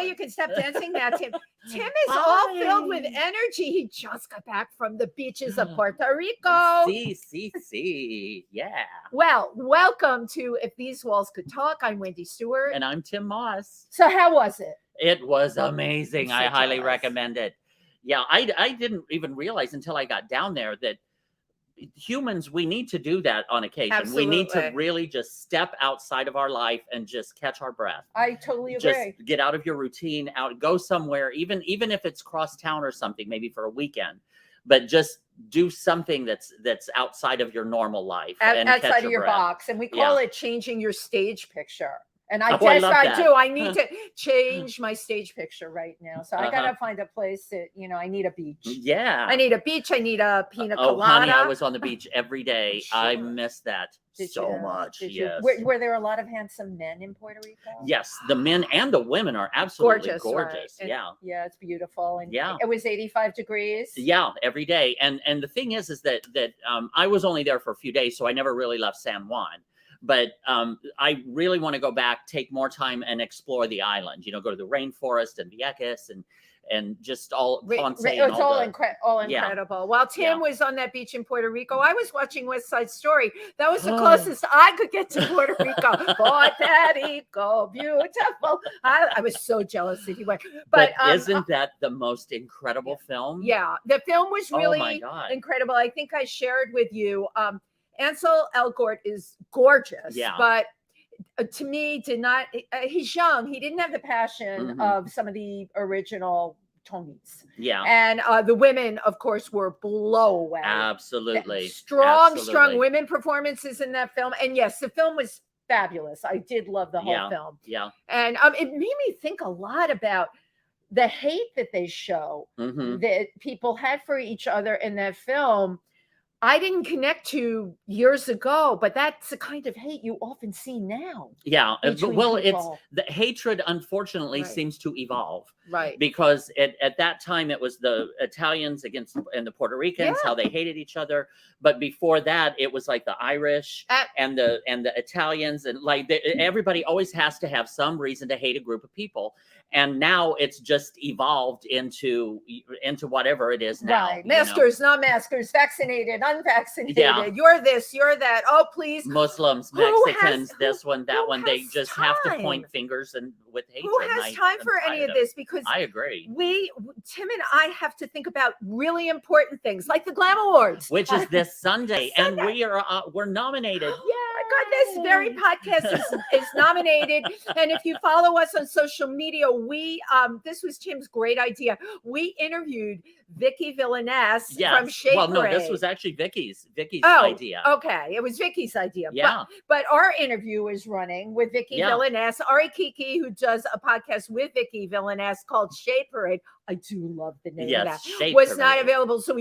Okay, you can stop dancing now, Tim. Tim is all filled with energy. He just got back from the beaches of Puerto Rico. Yeah. Well, welcome to If These Walls Could Talk. I'm Wendy Stuart. And I'm Tym Moss. So how was it? It was amazing. I highly jealous. recommend it. Yeah, I didn't even realize until I got down there that humans, we need to do that on occasion. Absolutely. We need to really just step outside of our life and just catch our breath. I totally agree. Just get out of your routine, go somewhere, even if it's cross town or something, maybe for a weekend, but just do something that's outside of your normal life and outside of your breath. box. And we call it changing your stage picture. And I do. I need to change my stage picture right now. So I gotta find a place that, I need a beach. Yeah. I need a beach. I need a pina colada. Oh, honey, I was on the beach every day. Sure. I miss that so much. Yes. Were there a lot of handsome men in Puerto Rico? Yes, the men and the women are absolutely gorgeous. Right? Yeah. Yeah, it's beautiful. And yeah, it was 85 degrees. Yeah, every day. And the thing is that I was only there for a few days, so I never really left San Juan. But I really want to go back, take more time and explore the island, go to the rainforest and Vieques and just all Ponce. It's all incredible. Yeah. While Tim was on that beach in Puerto Rico, I was watching West Side Story. That was the closest I could get to Puerto Rico. Puerto Rico, beautiful. I was so jealous that he went. But isn't that the most incredible film? Yeah, the film was really incredible. I think I shared with you. Ansel Elgort is gorgeous, but to me, he's young. He didn't have the passion of some of the original Tonys. Yeah. And the women, of course, were blow away. Absolutely. Strong women performances in that film. And yes, the film was fabulous. I did love the whole film. Yeah. And it made me think a lot about the hate that they show that people had for each other in that film. I didn't connect to years ago, but that's the kind of hate you often see now. Yeah. Well, it's the hatred, unfortunately, seems to evolve. Right. Because at that time, it was the Italians and the Puerto Ricans, how they hated each other. But before that, it was like the Irish and the Italians. And like everybody always has to have some reason to hate a group of people. And now it's just evolved into whatever it is now. Right. Maskers, not maskers, vaccinated, unvaccinated. Yeah. You're this, you're that. Oh, please. Muslims, Mexicans, this one, that one. They just have to point fingers and with hatred. Who has time for any of this? Because I agree. Tim and I have to think about really important things like the Glam Awards, which is this Sunday. And we're nominated. Yeah. This very podcast is nominated, and if you follow us on social media, this was Tim's great idea. We interviewed Vicky Villainess from Shea Well, no, Parade. this was actually Vicky's idea. Okay, it was Vicky's idea. Yeah, but our interview is running with Vicky Villainess, Ari Kiki, who does a podcast with Vicky Villainess called Shea Parade. I do love the name of that. Was not available, so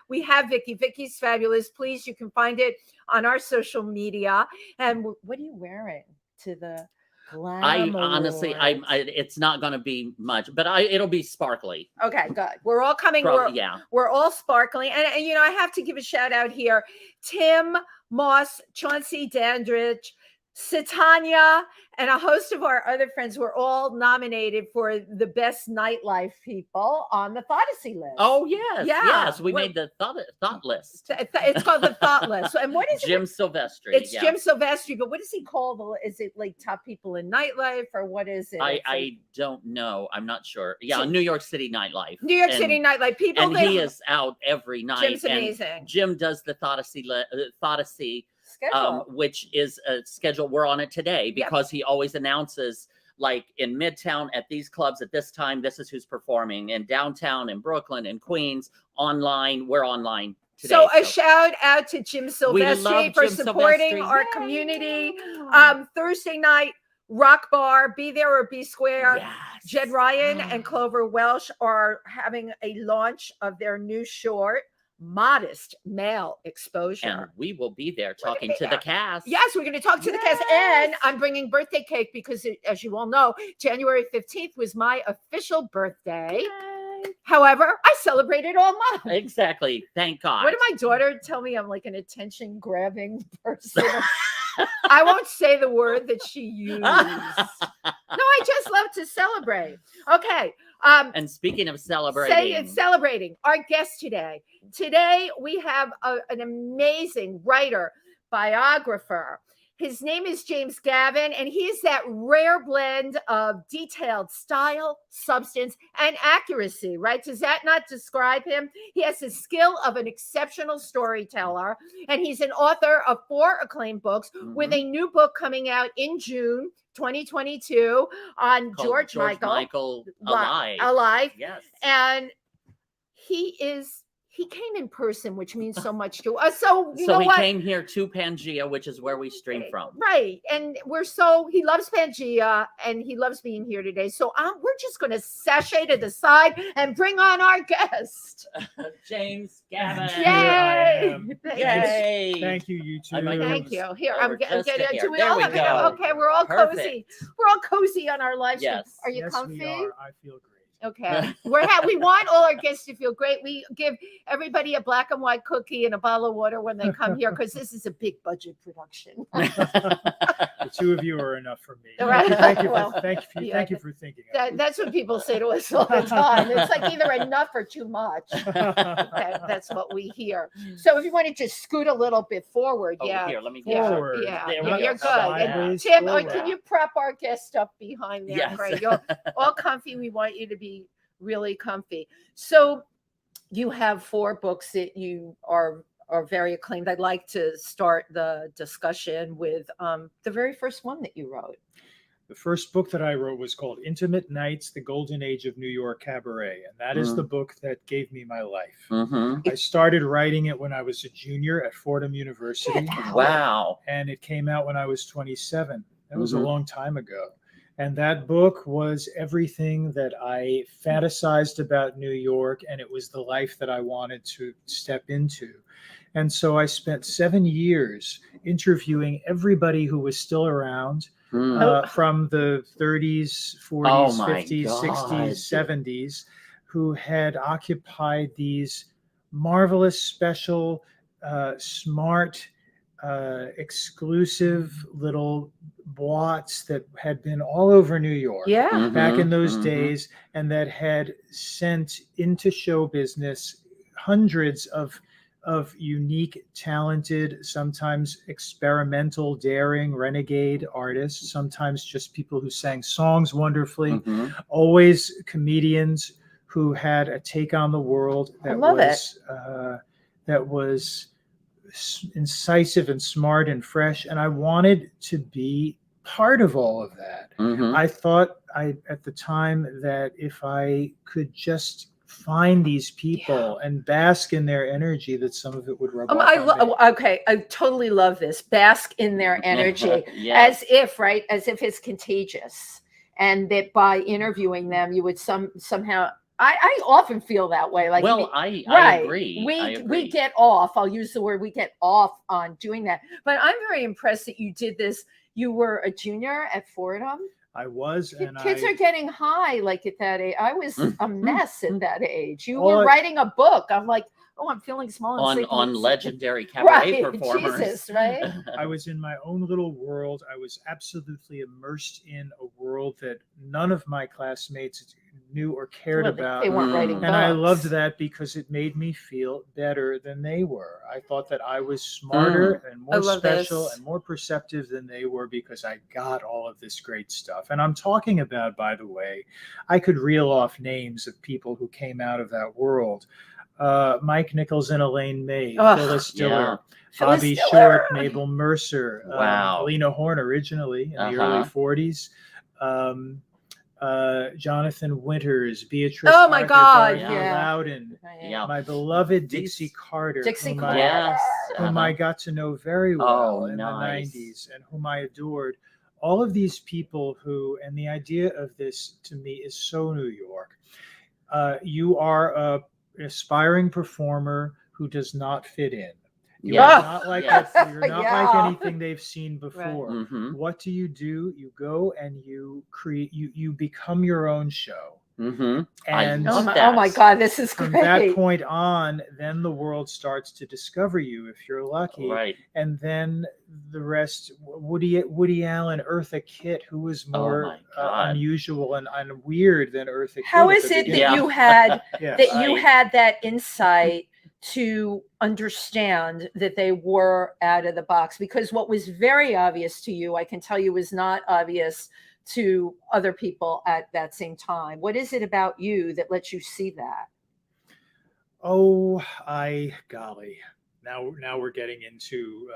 we have Vicky. Vicky's fabulous. Please, you can find it on our social media. And what are you wearing to the Glam honestly, it's not going to be much, but it'll be sparkly. Okay, good. We're all coming. We're all sparkly, and I have to give a shout out here. Tym Moss, Chauncey Dandridge, Satanya, and a host of our other friends were all nominated for the best nightlife people on the Thoughtessy list. Oh, yes. Yeah. Yes, we made the thought list. It's called the Thought List. And what is Jim Silvestri. It's Jim Silvestri, but what does he call is it like top people in nightlife or what is it? I don't know. I'm not sure. Yeah, New York City nightlife. New York City nightlife people. And he is out every night. Jim's amazing. Jim does the Thottessy schedule, which is a schedule. We're on it today because he always announces, like in Midtown at these clubs at this time, this is who's performing. In downtown, in Brooklyn, in Queens, online. We're online today. So a shout out to Jim Silvestri for supporting our community. Thursday night, Rock Bar, Be There or Be Square. Yes. Jed Ryan and Clover Welsh are having a launch of their new short, Modest Male Exposure. And we will be there talking to the cast. Yes, we're going to talk to the cast. And I'm bringing birthday cake because, as you all know, January 15th was my official birthday. Yay. However, I celebrated all month. Exactly. Thank God. What did my daughter tell me? I'm like an attention-grabbing person. I won't say the word that she used. No, I just love to celebrate. Okay. And speaking of celebrating, celebrating our guest today. Today we have an amazing writer, biographer. His name is James Gavin, and he's that rare blend of detailed style, substance, and accuracy, right? Does that not describe him? He has the skill of an exceptional storyteller, and he's an author of 4 acclaimed books, with a new book coming out in June 2022 on George Michael Alive. Yes. And he came in person, which means so much to us. So you know he what? Came here to PANGEA, which is where we stream from. Right. And he loves PANGEA, and he loves being here today. So we're just going to sashay to the side and bring on our guest. James Gavin. Yay. Yay. Thank you, you two. Thank you. Here, I'm getting do we all have it? Okay, we're all Perfect. cozy. We're all cozy on our live stream. Yes. Are you Yes, comfy? we are. I feel great. Okay. We want all our guests to feel great. We give everybody a black and white cookie and a bottle of water when they come here, because this is a big budget production. The 2 of you are enough for me. Right. Thank you. Well, Thank you for thinking. That's what people say to us all the time. It's like either enough or too much. Okay, that's what we hear. So if you want to just scoot a little bit forward, Here, let me yeah, forward. yeah, There we you're go. good. And Tim, can you prep our guest up behind there? Yes. Great. You're all comfy. We want you to be really comfy. So you have 4 books that you are very acclaimed. I'd like to start the discussion with the very first one that you wrote. The first book that I wrote was called Intimate Nights, The Golden Age of New York Cabaret. And that is the book that gave me my life. I started writing it when I was a junior at Fordham University. Wow. And it came out when I was 27. That was a long time ago. And that book was everything that I fantasized about New York, and it was the life that I wanted to step into. And so I spent 7 years interviewing everybody who was still around, from the 30s, 40s, 50s, 60s, 70s, who had occupied these marvelous, special, smart, exclusive little boîtes that had been all over New York back in those days, and that had sent into show business hundreds of unique, talented, sometimes experimental, daring, renegade artists, sometimes just people who sang songs wonderfully, always comedians who had a take on the world that was incisive and smart and fresh, and I wanted to be part of all of that. I thought at the time that if I could just find these people and bask in their energy, that some of it would rub off. Okay, I totally love this. Bask in their energy, as if it's contagious, and that by interviewing them, you would somehow. I often feel that way. Like, I agree. We get off. I'll use the word. We get off on doing that. But I'm very impressed that you did this. You were a junior at Fordham. I was, and kids are getting high like at that age. I was a mess at that age. You were writing a book. I'm like, oh, I'm feeling small and on legendary cabaret performers. Jesus, right? I was in my own little world. I was absolutely immersed in a world that none of my classmates knew or cared about. They weren't writing books. And I loved that because it made me feel better than they were. I thought that I was smarter and more special and more perceptive than they were because I got all of this great stuff. And I'm talking about, by the way, I could reel off names of people who came out of that world. Mike Nichols and Elaine May, Phyllis Diller, Bobby Short, Mabel Mercer, Lena Horne originally in the early 40s. Jonathan Winters, Beatrice Loudon, my beloved Dixie Carter, whom I got to know very well in the 90s and whom I adored. All of these people and the idea of this to me is so New York. You are an aspiring performer who does not fit in. You're not like like anything they've seen before. Right. What do? You go and you create. You become your own show. Mm-hmm. And I love Oh that. my God, this is from great. that point on, then the world starts to discover you if you're lucky. Right. And then the rest, Woody Allen, Eartha Kitt, who was more my God. unusual and weird than Eartha Kitt. How at is the it beginning. that you had Yes. that you Right. had that insight to understand that they were out of the box? Because what was very obvious to you, I can tell you, was not obvious to other people at that same time. What is it about you that lets you see that? Oh, golly. Now we're getting into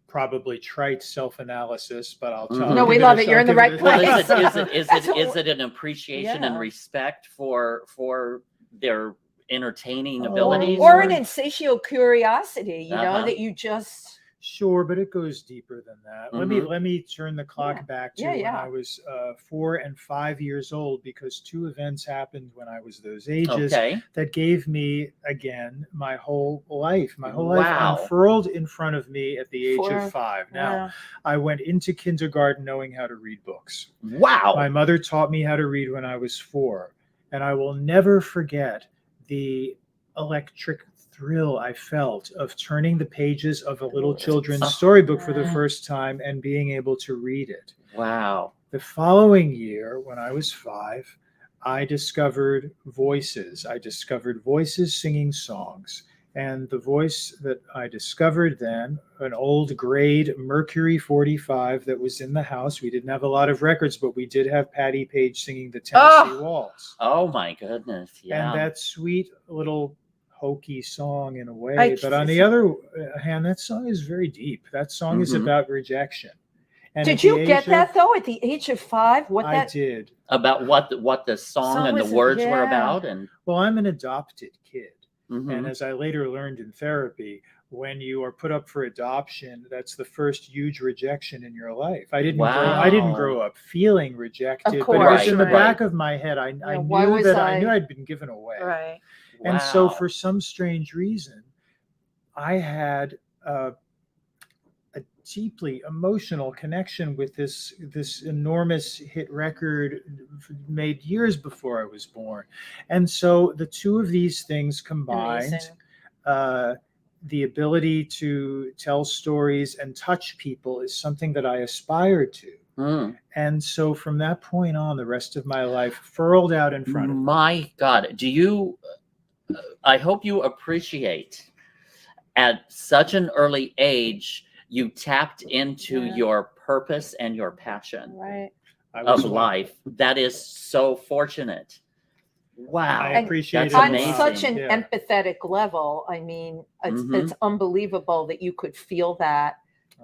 probably trite self-analysis, but I'll tell. No, we love it. You're in the right Well, place. is it an appreciation and respect for their entertaining abilities? Or an insatiable curiosity, you know, that you just... Sure, but it goes deeper than that. Let me turn the clock back to when I was 4 and 5 years old, because two events happened when I was those ages that gave me, again, my whole life. My whole life unfurled in front of me at the age of 5. Now, I went into kindergarten knowing how to read books. Wow. My mother taught me how to read when I was 4, and I will never forget the electric thrill I felt of turning the pages of a little children's storybook for the first time and being able to read it. Wow. The following year, when I was 5, I discovered voices. I discovered voices singing songs. And the voice that I discovered then, an old grade Mercury 45 that was in the house. We didn't have a lot of records, but we did have Patti Page singing the Tennessee Waltz. Oh my goodness. Yeah. And that sweet little hokey song in a way, but on the other hand, that song is very deep. That song is about rejection. And did you get that though at the age of 5? I did. About what the song and the words were about? And well, I'm an adopted kid, and as I later learned in therapy, when you are put up for adoption, that's the first huge rejection in your life. I didn't grow up feeling rejected, but it was in the back of my head. I knew I'd been given away. Right. And so for some strange reason, I had a deeply emotional connection with this enormous hit record made years before I was born. And so the two of these things combined, the ability to tell stories and touch people, is something that I aspired to. And so from that point on, the rest of my life furled out in front of me. My God, I hope you appreciate at such an early age, you tapped into your purpose and your passion of life. That is so fortunate. Wow. I appreciate it. On such an empathetic level, I mean, it's unbelievable that you could feel that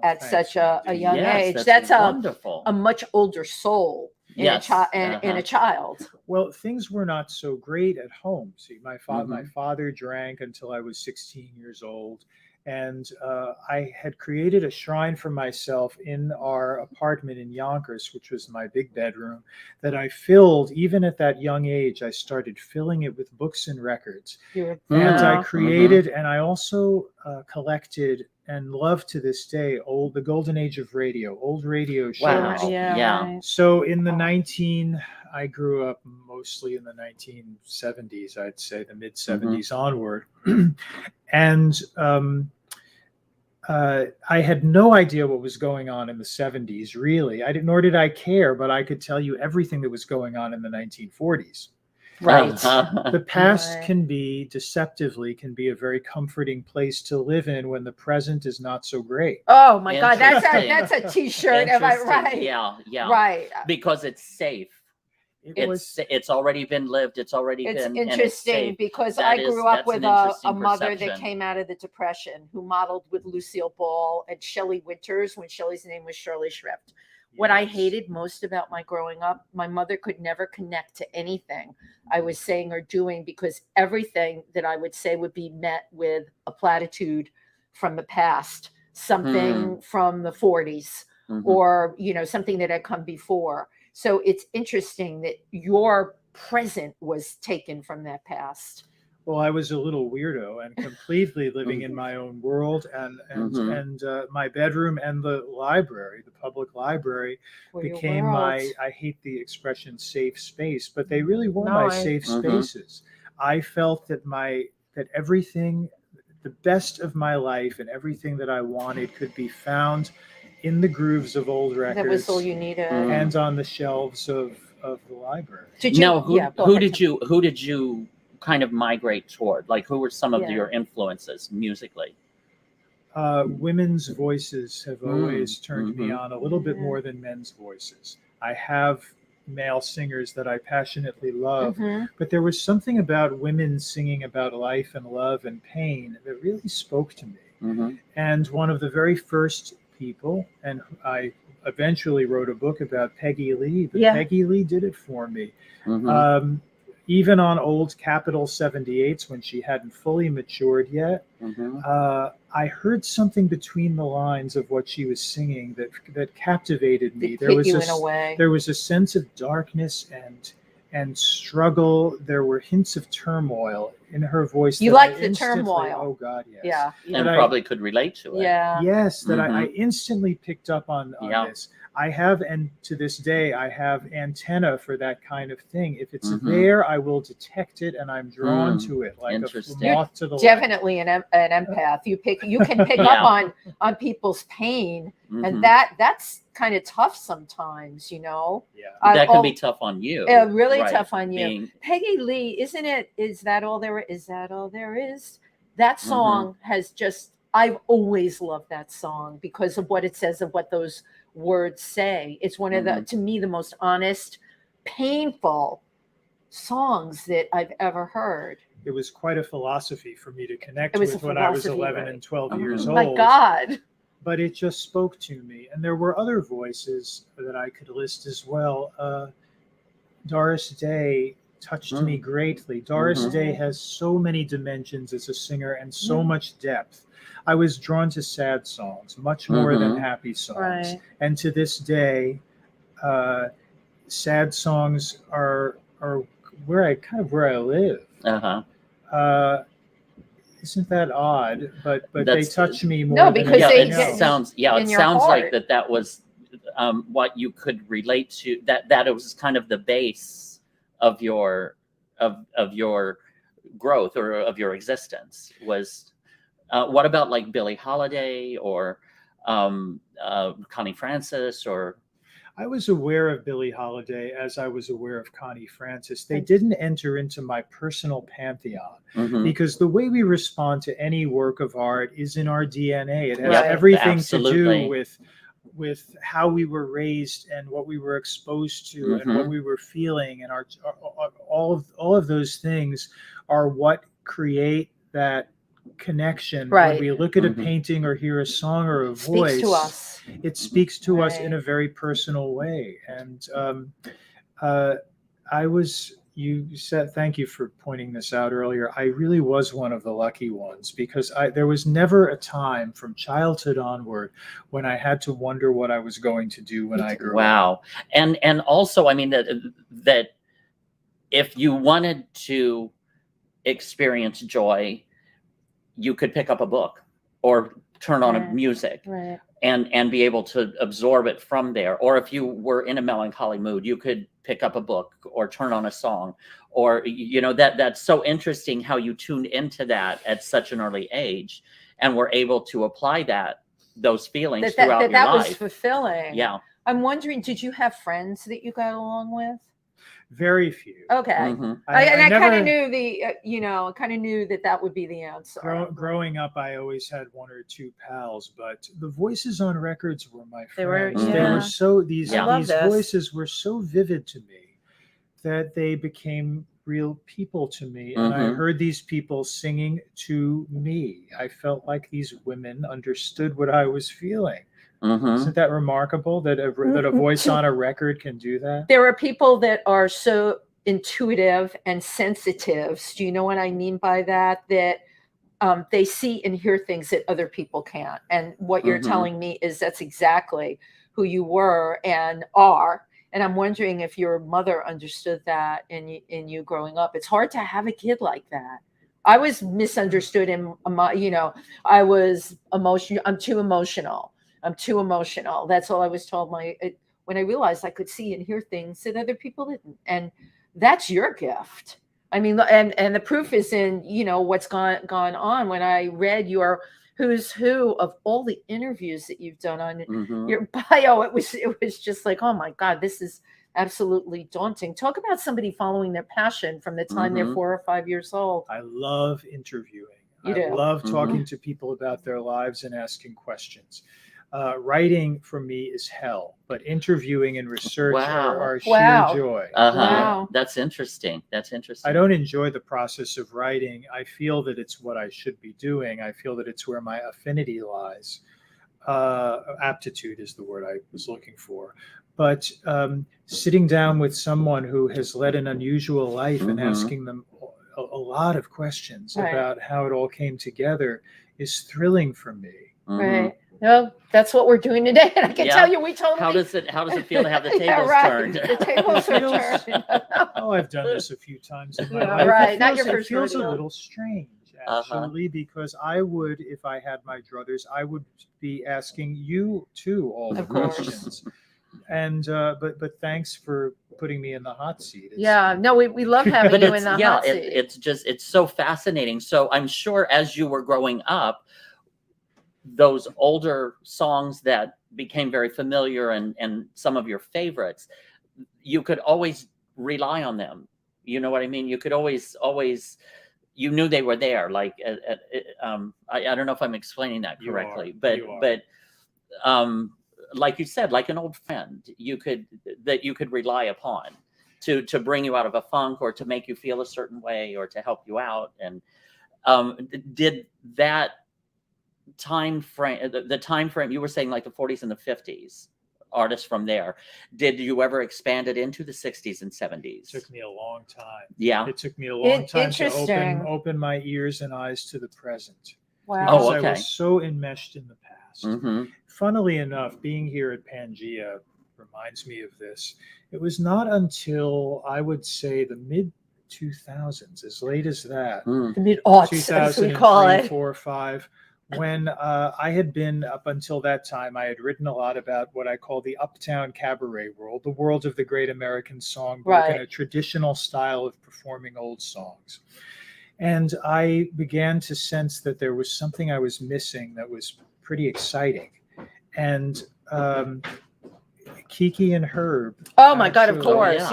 at such a young age. That's wonderful. A much older soul in a child. Well, things were not so great at home. See, my father drank until I was 16 years old. And I had created a shrine for myself in our apartment in Yonkers, which was my big bedroom, that I filled, even at that young age, I started filling it with books and records. And I created, and I also collected and love to this day the golden age of radio, old radio shows. Wow. So in I grew up mostly in the 1970s, I'd say the mid 70s onward. And I had no idea what was going on in the 70s, really. Nor did I care, but I could tell you everything that was going on in the 1940s. Right. The past can be a very comforting place to live in when the present is not so great. Oh my God, that's a t-shirt. Am I right? Yeah. Right. Because it's safe. It's already been lived. It's interesting because I grew up with a mother that came out of the Depression, who modeled with Lucille Ball and Shelley Winters when Shelley's name was Shirley Shrift. What I hated most about my growing up, my mother could never connect to anything I was saying or doing, because everything that I would say would be met with a platitude from the past, something from the 40s, or, something that had come before. So it's interesting that your present was taken from that past. Well, I was a little weirdo and completely living in my own world, and my bedroom and the library, the public library, became my, I hate the expression safe space, but they really were my safe spaces. I felt that that everything, the best of my life and everything that I wanted could be found in the grooves of old records. That was all you needed. And on the shelves of the library. Who did you kind of migrate toward? Like, who were some of your influences musically? Women's voices have always turned me on a little bit more than men's voices. I have male singers that I passionately love, but there was something about women singing about life and love and pain that really spoke to me. And one of the very first people, and I eventually wrote a book about Peggy Lee, but Peggy Lee did it for me. Even on old Capitol 78s when she hadn't fully matured yet, I heard something between the lines of what she was singing that captivated me. There was a sense of darkness and struggle. There were hints of turmoil in her voice. You liked the turmoil. Oh God, yes. Yeah. And probably could relate to it. Yeah. Yes, that I instantly picked up on this. I have, and to this day, I have antenna for that kind of thing. If it's there, I will detect it, and I'm drawn to it like a moth to the light. Definitely an empath. You can pick up on people's pain, and that's kind of tough sometimes, you know. Yeah, that can be tough on you. Really tough on you. Peggy Lee, isn't it? Is that all there is? That all there is? That song has just. I've always loved that song because of what it says, of what those words say. It's one of the, to me, the most honest, painful songs that I've ever heard. It was quite a philosophy for me to connect with when I was 11 and 12 years old. My God. But it just spoke to me. And there were other voices that I could list as well. Doris Day touched me greatly. Doris Day has so many dimensions as a singer and so much depth. I was drawn to sad songs much more than happy songs. Right. And to this day, sad songs are where I live. Isn't that odd? But they touch me more. No, because it sounds like that was what you could relate to. That it was kind of the base of your growth or of your existence was. What about like Billie Holiday or Connie Francis or? I was aware of Billie Holiday as I was aware of Connie Francis. They didn't enter into my personal pantheon because the way we respond to any work of art is in our DNA. It has everything to do with how we were raised and what we were exposed to and what we were feeling, and all of those things are what create that connection. When we look at a painting or hear a song or a voice, speaks to us. It speaks to us in a very personal way. And you said, thank you for pointing this out earlier. I really was one of the lucky ones because there was never a time from childhood onward when I had to wonder what I was going to do when I grew up. Wow. And also, I mean, that if you wanted to experience joy, you could pick up a book or turn on music and be able to absorb it from there. Or if you were in a melancholy mood, you could pick up a book or turn on a song. Or, you know, that's so interesting how you tuned into that at such an early age and were able to apply those feelings throughout your life. That was fulfilling. Yeah. I'm wondering, did you have friends that you got along with? Very few. Okay. I kind of knew that would be the answer. Growing up, I always had one or two pals, but the voices on records were my friends. They were so these voices were so vivid to me that they became real people to me. And I heard these people singing to me. I felt like these women understood what I was feeling. Isn't that remarkable that a voice on a record can do that? There are people that are so intuitive and sensitive. Do you know what I mean by that? That they see and hear things that other people can't. And what you're telling me is that's exactly who you were and are. And I'm wondering if your mother understood that in you growing up. It's hard to have a kid like that. I was misunderstood in you know, I was emotional. I'm too emotional. That's all I was told. When I realized I could see and hear things that other people didn't, and that's your gift. I mean, and the proof is in, you know, what's gone on. When I read your who's who of all the interviews that you've done on your bio, it was just like, oh my God, this is absolutely daunting. Talk about somebody following their passion from the time they're 4 or 5 years old. I love interviewing. I love talking to people about their lives and asking questions. Writing for me is hell, but interviewing and research are sheer joy. Wow. That's interesting. I don't enjoy the process of writing. I feel that it's what I should be doing. I feel that it's where my affinity lies. Aptitude is the word I was looking for. But sitting down with someone who has led an unusual life and asking them a lot of questions about how it all came together is thrilling for me. Right. No, that's what we're doing today, and I can tell you, we totally. How does it feel to have the tables turned? The tables are turned. Oh, I've done this a few times in my life. Right, not your first. It feels a little strange, actually, because I would, if I had my druthers, I would be asking you too all the questions. And but thanks for putting me in the hot seat. We love having you in the hot seat. It's so fascinating. So I'm sure as you were growing up, those older songs that became very familiar and some of your favorites, you could always rely on them. You know what I mean? You could always, you knew they were there. Like, I don't know if I'm explaining that correctly, but like you said, like an old friend, you could rely upon to bring you out of a funk or to make you feel a certain way or to help you out. And did that time frame, the time frame you were saying, like the 40s and the 50s, artists from there, did you ever expand it into the 60s and 70s? It took me a long time. Yeah, it took me a long time to open my ears and eyes to the present. Wow. Because I was so enmeshed in the past. Funnily enough, being here at PANGEA reminds me of this. It was not until, I would say, the mid 2000s, as late as that, the mid-aughts, as we call it, 4 or 5, when I had been, up until that time, I had written a lot about what I call the uptown cabaret world, the world of the great American songbook, and a traditional style of performing old songs. And I began to sense that there was something I was missing that was pretty exciting. And Kiki and Herb. Oh my God, of course,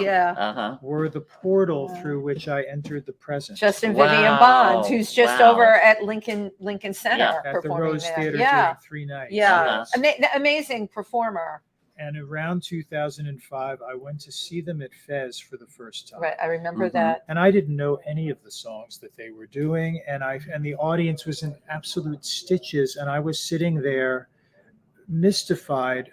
were the portal through which I entered the present. Justin Vivian Bond, who's just over at Lincoln Center at the Rose there. Theater during 3 nights. Amazing performer. And around 2005, I went to see them at Fez for the first time. Right, I remember that. And I didn't know any of the songs that they were doing, and the audience was in absolute stitches, and I was sitting there mystified.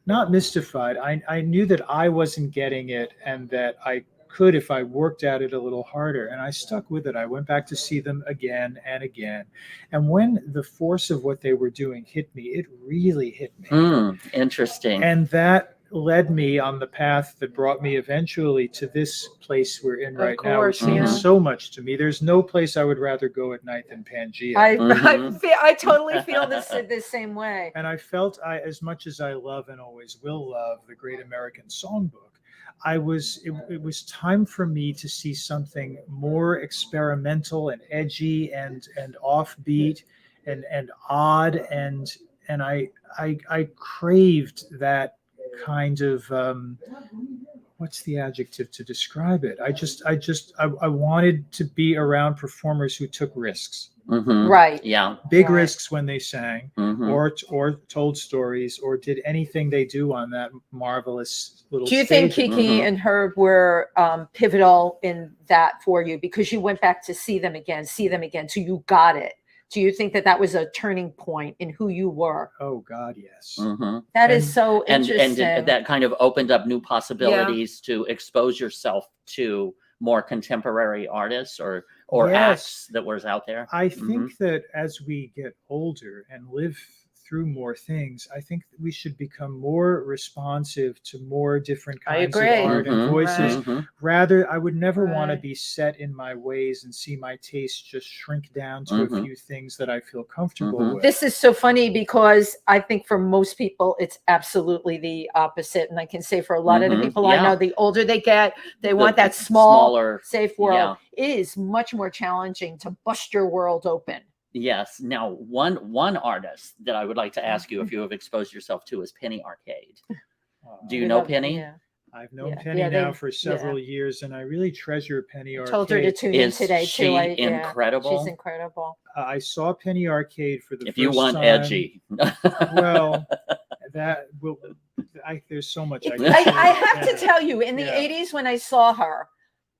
Not mystified. I knew that I wasn't getting it and that I could if I worked at it a little harder. And I stuck with it. I went back to see them again and again. And when the force of what they were doing hit me, it really hit me. Interesting. And that led me on the path that brought me eventually to this place we're in right now, which means so much to me. There's no place I would rather go at night than PANGEA. I totally feel this same way. And I felt, as much as I love and always will love the Great American Songbook, it was time for me to see something more experimental and edgy and offbeat and odd, and I craved that kind of what's the adjective to describe it? I wanted to be around performers who took risks. Right. Yeah. Big risks when they sang, or told stories, or did anything they do on that marvelous little Do you stage. think Kiki and Herb were pivotal in that for you, because you went back to see them again, so you got it? Do you think that was a turning point in who you were? Oh God, yes. That is so interesting. And that kind of opened up new possibilities to expose yourself to more contemporary artists or acts that was out there. I think that as we get older and live through more things. I think we should become more responsive to more different kinds of agree. art and voices. Rather, I would never want to Right. be set in my ways and see my taste just shrink down to a few things that I feel comfortable with. This is so funny because I think for most people, it's absolutely the opposite. And I can say for a lot of the people I know, the older they get, they want that smaller, safe world. It is much more challenging to bust your world open. Yes. Now, one artist that I would like to ask you if you have exposed yourself to is Penny Arcade. Do you know Penny? Yeah. I've known Penny now for several years, and I really treasure Penny Arcade. I told her to tune in today she too. Incredible? She's incredible. I saw Penny Arcade for the first time. If you want edgy. Well, that will. There's so much I can I have to tell you, in the 80s when I saw her,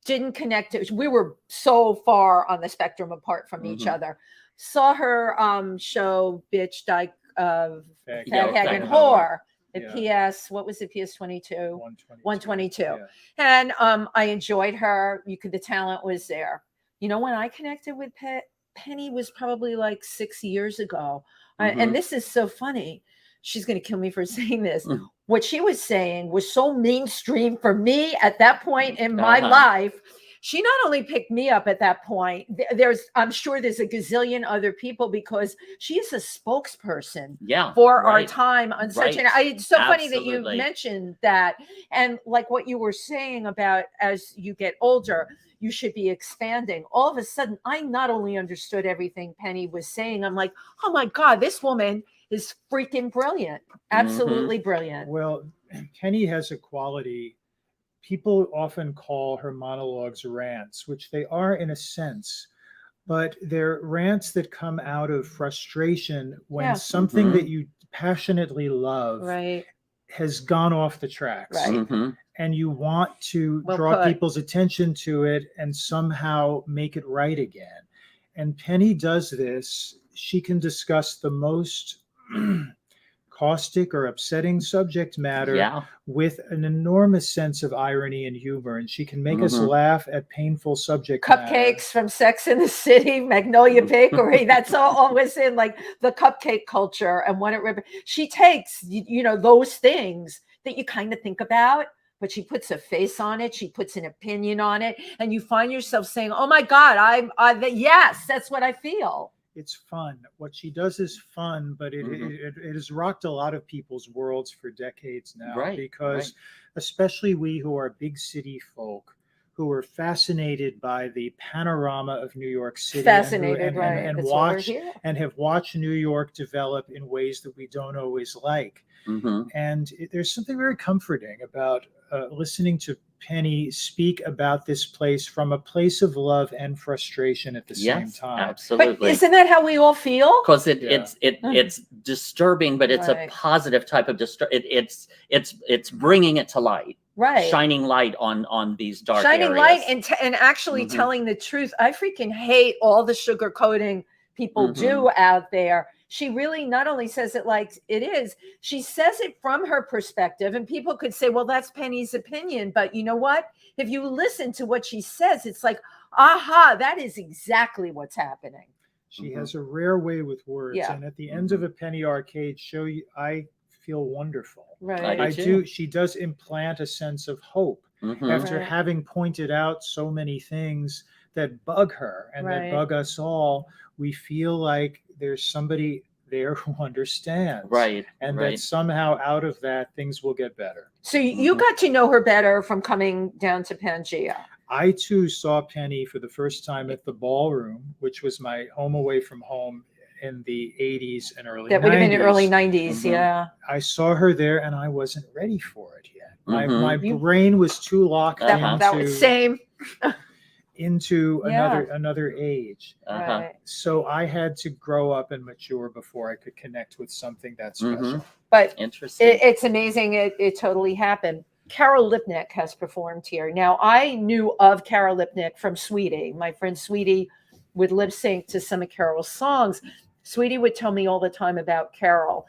didn't connect. We were so far on the spectrum apart from each other. Saw her show Bitch Dyke of Fag Hag and Whore at PS, what was it, PS 22? 122. Yeah. And I enjoyed her. The talent was there. You know, when I connected with Penny was probably like 6 years ago. And this is so funny. She's going to kill me for saying this. What she was saying was so mainstream for me at that point in my life. She not only picked me up at that point, I'm sure there's a gazillion other people, because she is a spokesperson for our time on such an, it's so funny that you mentioned that. And like what you were saying about as you get older, you should be expanding. All of a sudden, I not only understood everything Penny was saying, I'm like, oh my God, this woman is freaking brilliant. Absolutely brilliant. Well, Penny has a quality. People often call her monologues rants, which they are in a sense, but they're rants that come out of frustration when something that you passionately love has gone off the tracks. And you want to draw people's attention to it and somehow make it right again. And Penny does this. She can discuss the most caustic or upsetting subject matter with an enormous sense of irony and humor, and she can make us laugh at painful subject matter. Cupcakes from Sex in the City, Magnolia Bakery, that's all was in like the cupcake culture and what it she takes those things that you kind of think about, but she puts a face on it, she puts an opinion on it, and you find yourself saying, oh my God, yes, that's what I feel. It's fun. What she does is fun, but it has rocked a lot of people's worlds for decades now, because especially we who are big city folk, who are fascinated by the panorama of New York City, and have watched New York develop in ways that we don't always like. And there's something very comforting about listening to Penny speak about this place from a place of love and frustration at the same time. Absolutely. But isn't that how we all feel? Because it's disturbing, but it's a positive type of it's bringing it to light. Shining light on these dark areas. Light and actually telling the truth. I freaking hate all the sugarcoating people do out there. She really not only says it like it is, she says it from her perspective. And people could say, well, that's Penny's opinion. But you know what? If you listen to what she says, it's like, aha, that is exactly what's happening. She has a rare way with words. And at the end of a Penny Arcade show, I feel wonderful. I do. She does implant a sense of hope after having pointed out so many things that bug her and that bug us all. We feel like there's somebody there who understands. And that somehow out of that, things will get better. So you got to know her better from coming down to PANGEA. I too saw Penny for the first time at the Ballroom, which was my home away from home in the 80s and early 90s. That would have been the early 90s, I saw her there and I wasn't ready for it yet. My brain was too locked that was same. into another age. So I had to grow up and mature before I could connect with something that special. But it's amazing. It totally happened. Carol Lipnick has performed here. Now, I knew of Carol Lipnick from Sweetie. My friend Sweetie would lip sync to some of Carol's songs. Sweetie would tell me all the time about Carol.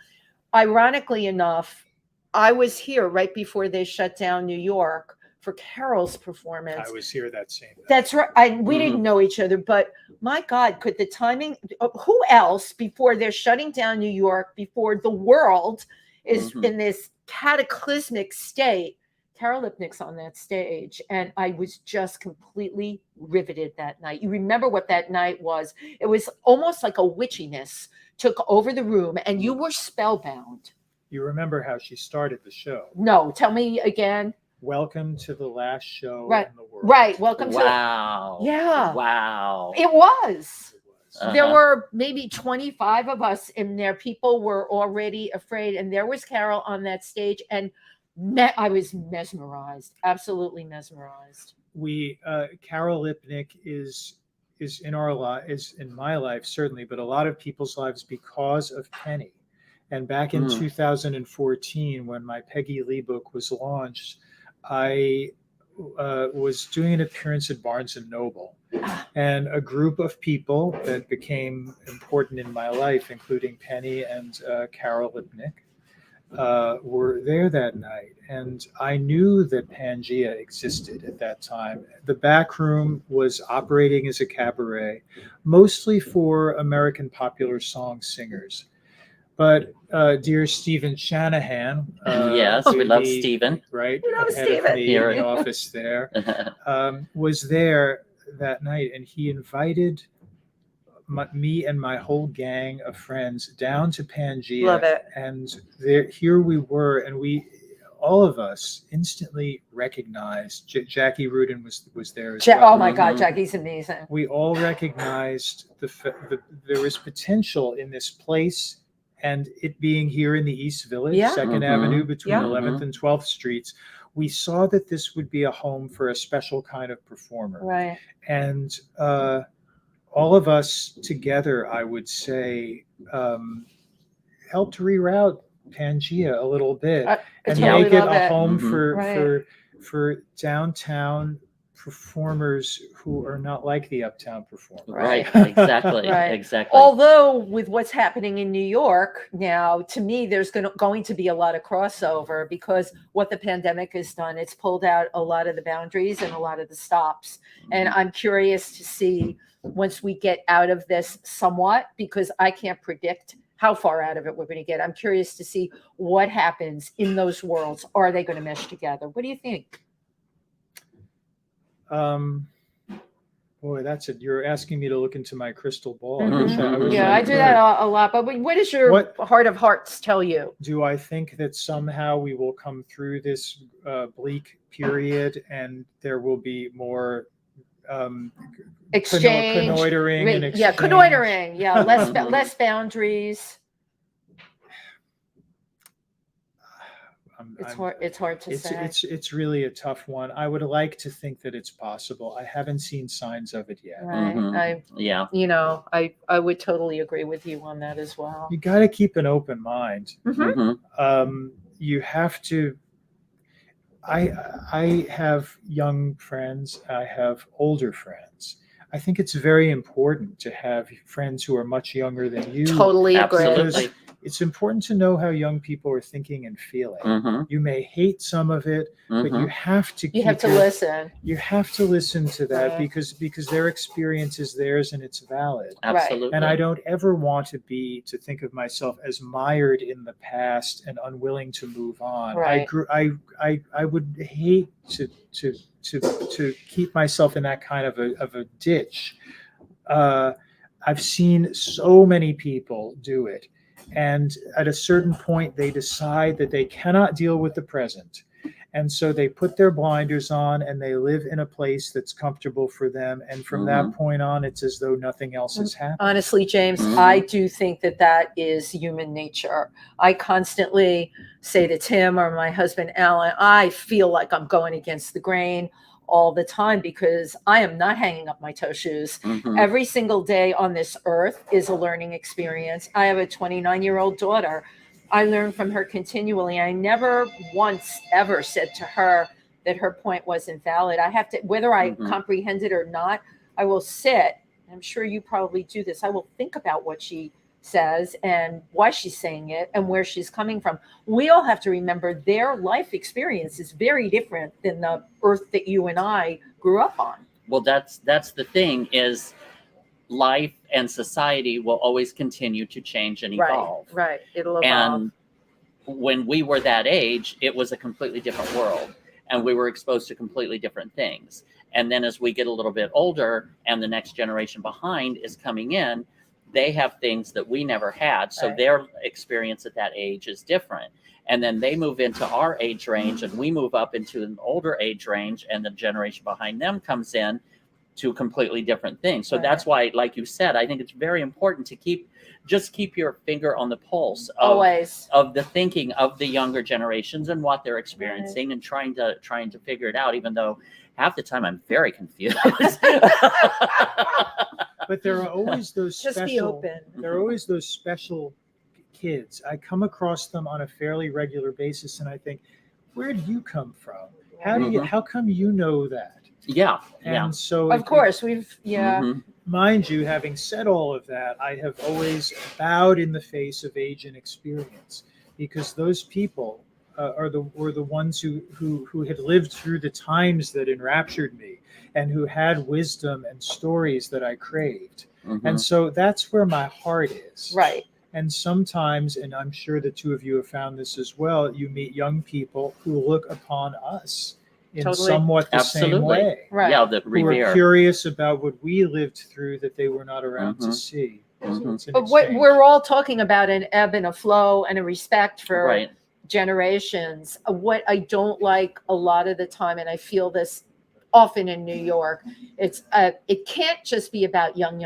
Ironically enough, I was here right before they shut down New York for Carol's performance. I was here that same night. That's right. We didn't know each other, but my God, could the timing, who else before they're shutting down New York, before the world is in this cataclysmic state, Carol Lipnick's on that stage. And I was just completely riveted that night. You remember what that night was? It was almost like a witchiness took over the room and you were spellbound. You remember how she started the show? No, tell me again. Welcome to the last show in the world. Right. Welcome to. Wow. Yeah. Wow. It was. Uh-huh. There were maybe 25 of us in there. People were already afraid. And there was Carol on that stage. And I was mesmerized, absolutely mesmerized. Carol Lipnick is in our life, is in my life, certainly, but a lot of people's lives because of Penny. And back in 2014, when my Peggy Lee book was launched, I was doing an appearance at Barnes & Noble, and a group of people that became important in my life, including Penny and Carol Lipnick, were there that night. And I knew that PANGEA existed at that time. The back room was operating as a cabaret, mostly for American popular song singers. But dear Stephen Shanahan, yes, we love Stephen, right? We love Head Stephen. of the office there, was there that night, and he invited me and my whole gang of friends down to PANGEA. Love it. And here we were, and all of us instantly recognized Jackie Rudin was there as well. Oh my God, Jackie's amazing. We all recognized there was potential in this place. And it being here in the East Village, 2nd Avenue between 11th and 12th Streets, we saw that this would be a home for a special kind of performer. Right. And all of us together, I would say, helped reroute PANGEA a little bit and make it a home for downtown performers who are not like the uptown performer. Right, exactly, exactly. Although with what's happening in New York now, to me, there's going to be a lot of crossover because what the pandemic has done, it's pulled out a lot of the boundaries and a lot of the stops. And I'm curious to see once we get out of this somewhat, because I can't predict how far out of it we're going to get. I'm curious to see what happens in those worlds. Are they going to mesh together? What do you think? Boy, you're asking me to look into my crystal ball. I do that a lot. But what does your heart of hearts tell you? Do I think that somehow we will come through this bleak period and there will be more exchange, connoitering and exchange? Yeah, connoitering. Yeah, less boundaries. It's hard to say. It's really a tough one. I would like to think that it's possible. I haven't seen signs of it yet. Right. I would totally agree with you on that as well. You got to keep an open mind. You have to. I have young friends. I have older friends. I think it's very important to have friends who are much younger than you. Totally agree. Absolutely. It's important to know how young people are thinking and feeling. You may hate some of it, but you have to listen. You have to listen to that because their experience is theirs and it's valid. Absolutely. And I don't ever want to think of myself as mired in the past and unwilling to move on. Right. I would hate to keep myself in that kind of a ditch. I've seen so many people do it. And at a certain point, they decide that they cannot deal with the present. And so they put their blinders on and they live in a place that's comfortable for them. And from that point on, it's as though nothing else has happened. Honestly, James, I do think that is human nature. I constantly say to Tim or my husband, Alan, I feel like I'm going against the grain all the time because I am not hanging up my toe shoes. Every single day on this earth is a learning experience. I have a 29-year-old daughter. I learn from her continually. I never once ever said to her that her point wasn't valid. I have to, whether I comprehend it or not, I will sit. I'm sure you probably do this. I will think about what she says and why she's saying it and where she's coming from. We all have to remember their life experience is very different than the earth that you and I grew up on. Well, that's the thing, is life and society will always continue to change and evolve. Right. It'll evolve. And when we were that age, it was a completely different world, and we were exposed to completely different things. And then as we get a little bit older and the next generation behind is coming in, they have things that we never had. So their experience at that age is different. And then they move into our age range, and we move up into an older age range, and the generation behind them comes in to completely different things. So that's why, like you said, I think it's very important to keep your finger on the pulse of, always, of the thinking of the younger generations and what they're experiencing, and trying to figure it out, even though half the time I'm very confused. But there are always those just be open. There are always those special kids. I come across them on a fairly regular basis, and I think, where do you come from? How come you know that? Yeah. And so of course we've mind you, having said all of that, I have always bowed in the face of age and experience, because those people were the ones who had lived through the times that enraptured me, and who had wisdom and stories that I craved. And so that's where my heart is. Right. And sometimes, and I'm sure the two of you have found this as well, you meet young people who look upon us in somewhat the same way. Right. Yeah, who are curious about what we lived through that they were not around to see. But what we're all talking about, an ebb and a flow and a respect for generations. What I don't like a lot of the time, and I feel this often in New York, it can't just be about young.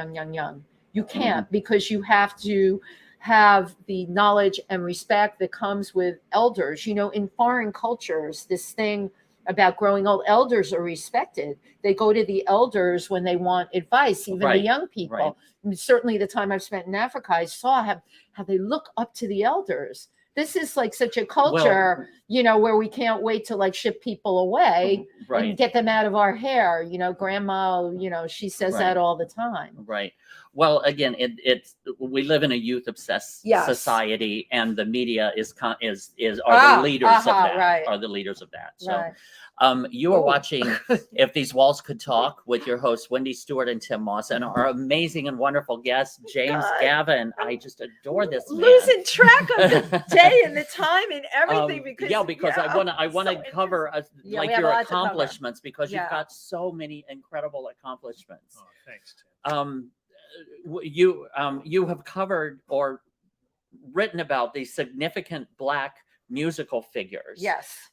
You can't, because you have to have the knowledge and respect that comes with elders. You know, in foreign cultures, this thing about growing old, elders are respected. They go to the elders when they want advice, even the young people. And certainly the time I've spent in Africa, I saw how they look up to the elders. This is like such a culture, where we can't wait to like ship people away and get them out of our hair. Grandma, she says that all the time. Right. Well, again, we live in a youth obsessed society, and the media are the leaders of that. Are the leaders of that. So, you are watching If These Walls Could Talk with your hosts Wendy Stuart and Tym Moss, and our amazing and wonderful guest James Gavin. I just adore this man. Losing track of the day and the time and everything because I want to cover your accomplishments, because you've got so many incredible accomplishments. Oh, thanks, Tim. Tim. You have covered or written about these significant Black musical figures,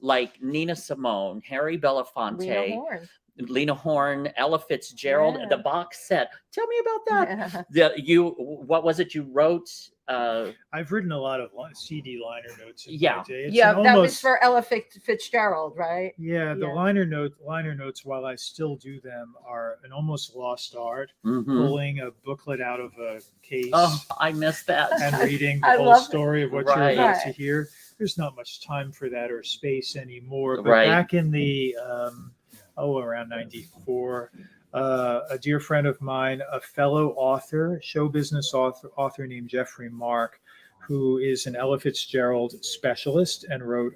like Nina Simone, Harry Belafonte, Lena Horne, Ella Fitzgerald, the box set. Tell me about that. What was it you wrote? I've written a lot of CD liner notes. That was for Ella Fitzgerald, right? The liner notes, while I still do them, are an almost lost art. Pulling a booklet out of a case. Oh, I miss that. And reading the whole story of what you're about to hear. There's not much time for that or space anymore. But back in the around 94. A dear friend of mine, a fellow author, show business author named Jeffrey Mark, who is an Ella Fitzgerald specialist and wrote,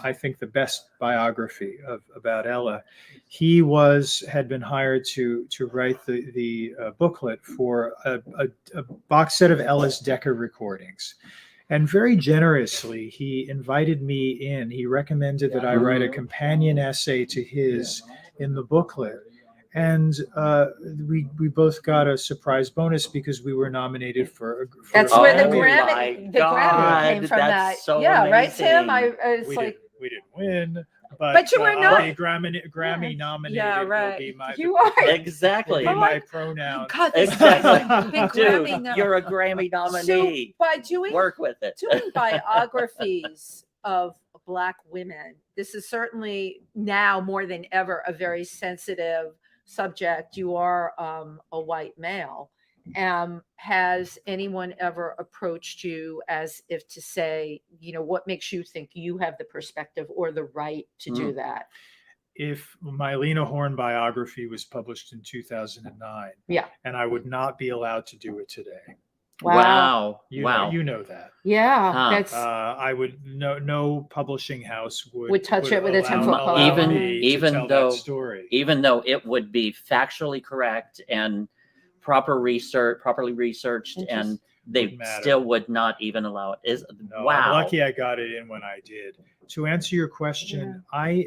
I think, the best biography about Ella. He had been hired to write the booklet for a box set of Ella's Decca recordings. And very generously, he invited me in. He recommended that I write a companion essay to his in the booklet. And we both got a surprise bonus because we were nominated for that's where the Grammy came from. So right, Tim? We didn't win, but you were not Grammy nominated. Will be my exactly will be my pronoun. Dude, you're a Grammy nominee. So by work with it, doing biographies of Black women, this is certainly now more than ever a very sensitive subject. You are a white male. Has anyone ever approached you as if to say, what makes you think you have the perspective or the right to do that? If my Lena Horne biography was published in 2009, and I would not be allowed to do it today. Wow. You know that. Yeah, Huh. that's I would no publishing house would touch it with a 10-foot pole. Even though that story. Even though it would be factually correct and properly researched, and they still would not even allow it. No, wow. I'm lucky I got it in when I did. To answer your question,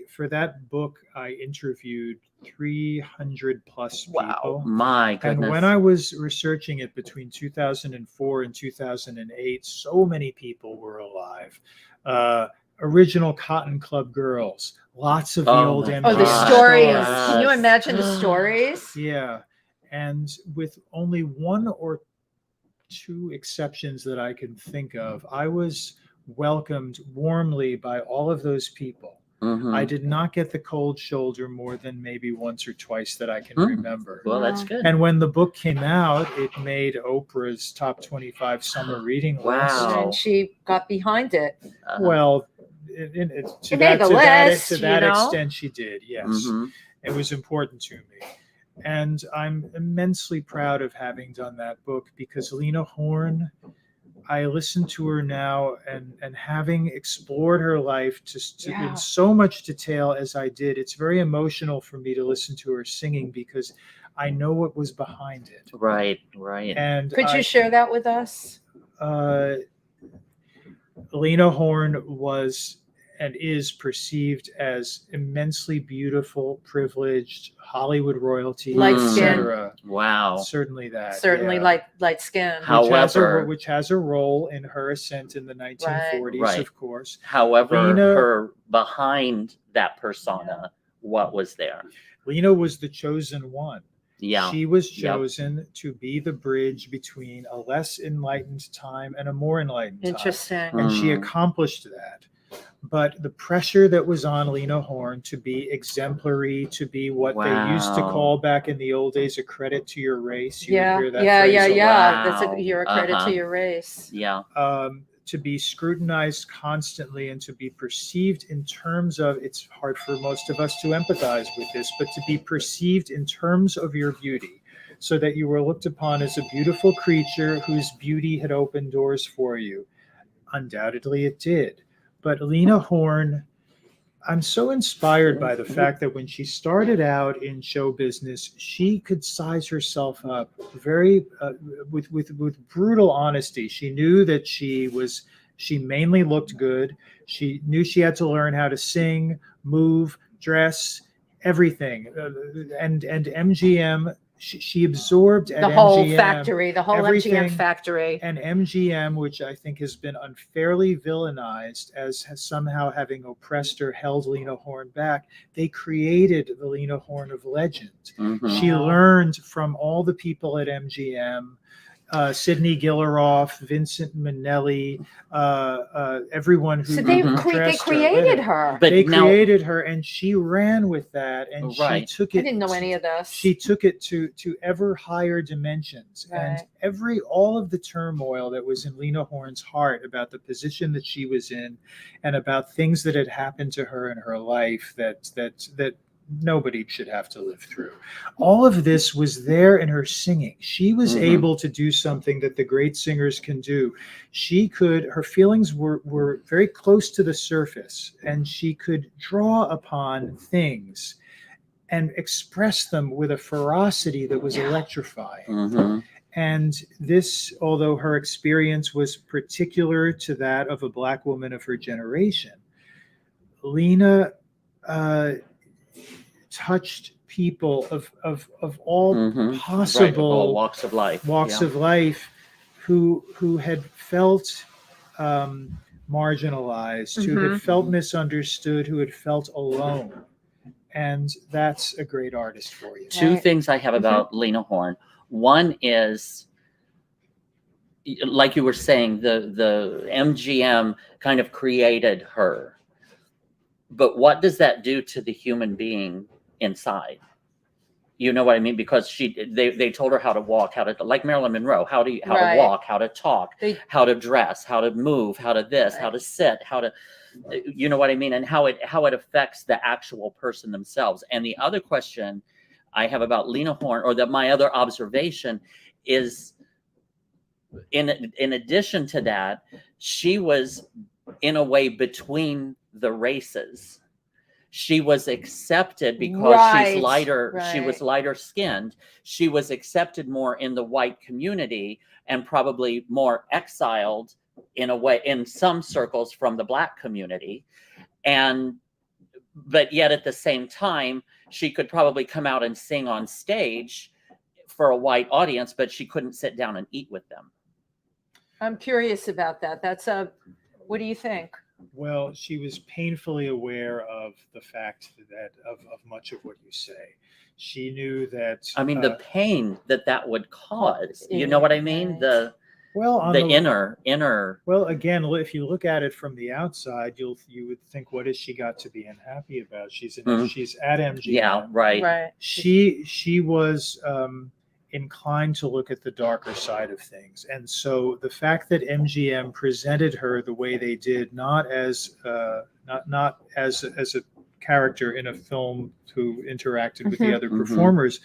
for that book I interviewed 300 plus people. Wow, my goodness. And when I was researching it between 2004 and 2008, so many people were alive. Original Cotton Club girls, lots of the old MGM. Oh, the stories. Yes. Can you imagine the stories? Yeah. And with only one or two exceptions that I can think of, I was welcomed warmly by all of those people. Mm-hmm. I did not get the cold shoulder more than maybe once or twice that I can remember. Well, that's good. And when the book came out, it made Oprah's top 25 summer reading list. Wow. And she got behind it. Well, to that extent, she did. Yes, It was important to me. And I'm immensely proud of having done that book, because Lena Horne, I listen to her now, and having explored her life in so much detail as I did, it's very emotional for me to listen to her singing, because I know what was behind it. Right. And could you share that with us? Lena Horne was and is perceived as immensely beautiful, privileged, Hollywood royalty, light skin. Wow. Certainly that. Certainly light skin. Which has a role in her ascent in the 1940s, of course. However, her behind that persona, what was there? Lena was the chosen one. Yeah. She was chosen to be the bridge between a less enlightened time and a more enlightened time. Interesting. And she accomplished that. But the pressure that was on Lena Horne to be exemplary, to be what they used to call back in the old days a credit to your race. You would hear that phrase a lot. You're a credit to your race. Yeah. To be scrutinized constantly and to be perceived in terms of, it's hard for most of us to empathize with this, but to be perceived in terms of your beauty, so that you were looked upon as a beautiful creature whose beauty had opened doors for you. Undoubtedly it did. But Lena Horne, I'm so inspired by the fact that when she started out in show business, she could size herself up very with brutal honesty. She knew that she mainly looked good. She knew she had to learn how to sing, move, dress, everything. And MGM, she absorbed at the whole MGM, factory, the whole everything. MGM factory. And MGM, which I think has been unfairly villainized as somehow having oppressed or held Lena Horne back, they created the Lena Horne of legend. She learned from all the people at MGM, Sidney Gilleroff, Vincent Minnelli, everyone who they created her. But they created her, and she ran with that, and she took it. I didn't know any of this. She took it to ever higher dimensions, and all of the turmoil that was in Lena Horne's heart about the position that she was in, and about things that had happened to her in her life that nobody should have to live through. All of this was there in her singing. She was able to do something that the great singers can do. Her feelings were very close to the surface, and she could draw upon things and express them with a ferocity that was electrifying. And this, although her experience was particular to that of a Black woman of her generation, Lena touched people of all possible all walks of life, who had felt marginalized, who had felt misunderstood, who had felt alone. And that's a great artist for you. Two things I have about Lena Horne. One is, like you were saying, the MGM kind of created her. But what does that do to the human being inside? You know what I mean? Because they told her how to walk, like Marilyn Monroe, how to walk, how to talk, how to dress, how to move, how to this, how to sit, how to, you know what I mean? And how it affects the actual person themselves. And the other question I have about Lena Horne, or my other observation, is in addition to that, she was in a way between the races. She was accepted because she's lighter. She was lighter skinned. She was accepted more in the white community and probably more exiled in a way in some circles from the Black community. But yet at the same time, she could probably come out and sing on stage for a white audience, but she couldn't sit down and eat with them. I'm curious about that. What do you think? Well, she was painfully aware of the fact that of much of what you say. She knew that. I mean, the pain that would cause. You know what I mean? The inner. Well, again, if you look at it from the outside, you would think, what has she got to be unhappy about? She's at MGM. Yeah, right. She was inclined to look at the darker side of things, and so the fact that MGM presented her the way they did, not as a character in a film who interacted with the other performers,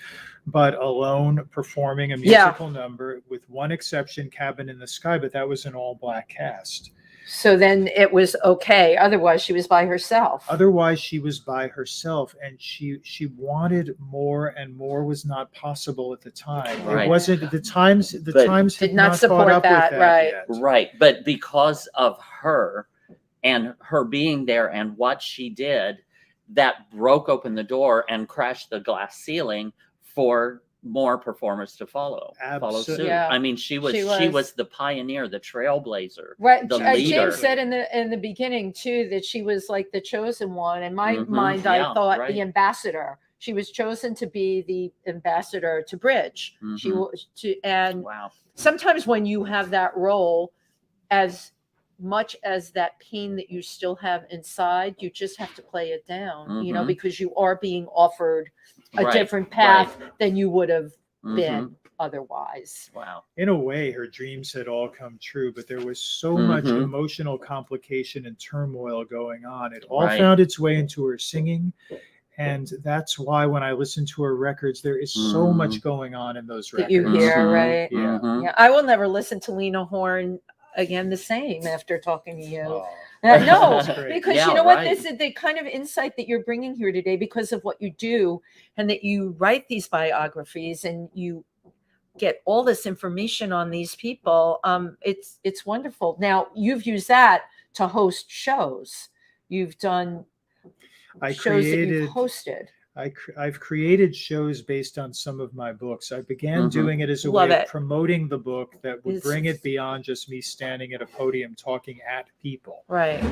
but alone performing a musical number, with one exception, Cabin in the Sky, but that was an all-Black cast. So then it was okay. Otherwise, she was by herself. And she wanted more, and more was not possible at the time. Right. It wasn't the times did not support that, right? Right, but because of her and her being there and what she did, that broke open the door and crashed the glass ceiling for more performers to follow suit. Yeah. I mean, she was the pioneer, the trailblazer, right? The leader. James said in the beginning too that she was like the chosen one. In my mind, I thought the ambassador. She was chosen to be the ambassador to Bridge. Wow. Sometimes when you have that role, as much as that pain that you still have inside, you just have to play it down, you know, because you are being offered a different path than you would have been otherwise. Wow. In a way, her dreams had all come true, but there was so much emotional complication and turmoil going on. It all found its way into her singing. And that's why when I listen to her records, there is so much going on in those records. That you hear, right? Yeah. I will never listen to Lena Horne again the same after talking to you. No, because you know what, this is the kind of insight that you're bringing here today because of what you do, and that you write these biographies and you get all this information on these people. It's wonderful. Now you've used that to host shows. You've done shows that you've hosted. I've created shows based on some of my books. I began doing it as a way of promoting the book that would bring it beyond just me standing at a podium talking at people. Right.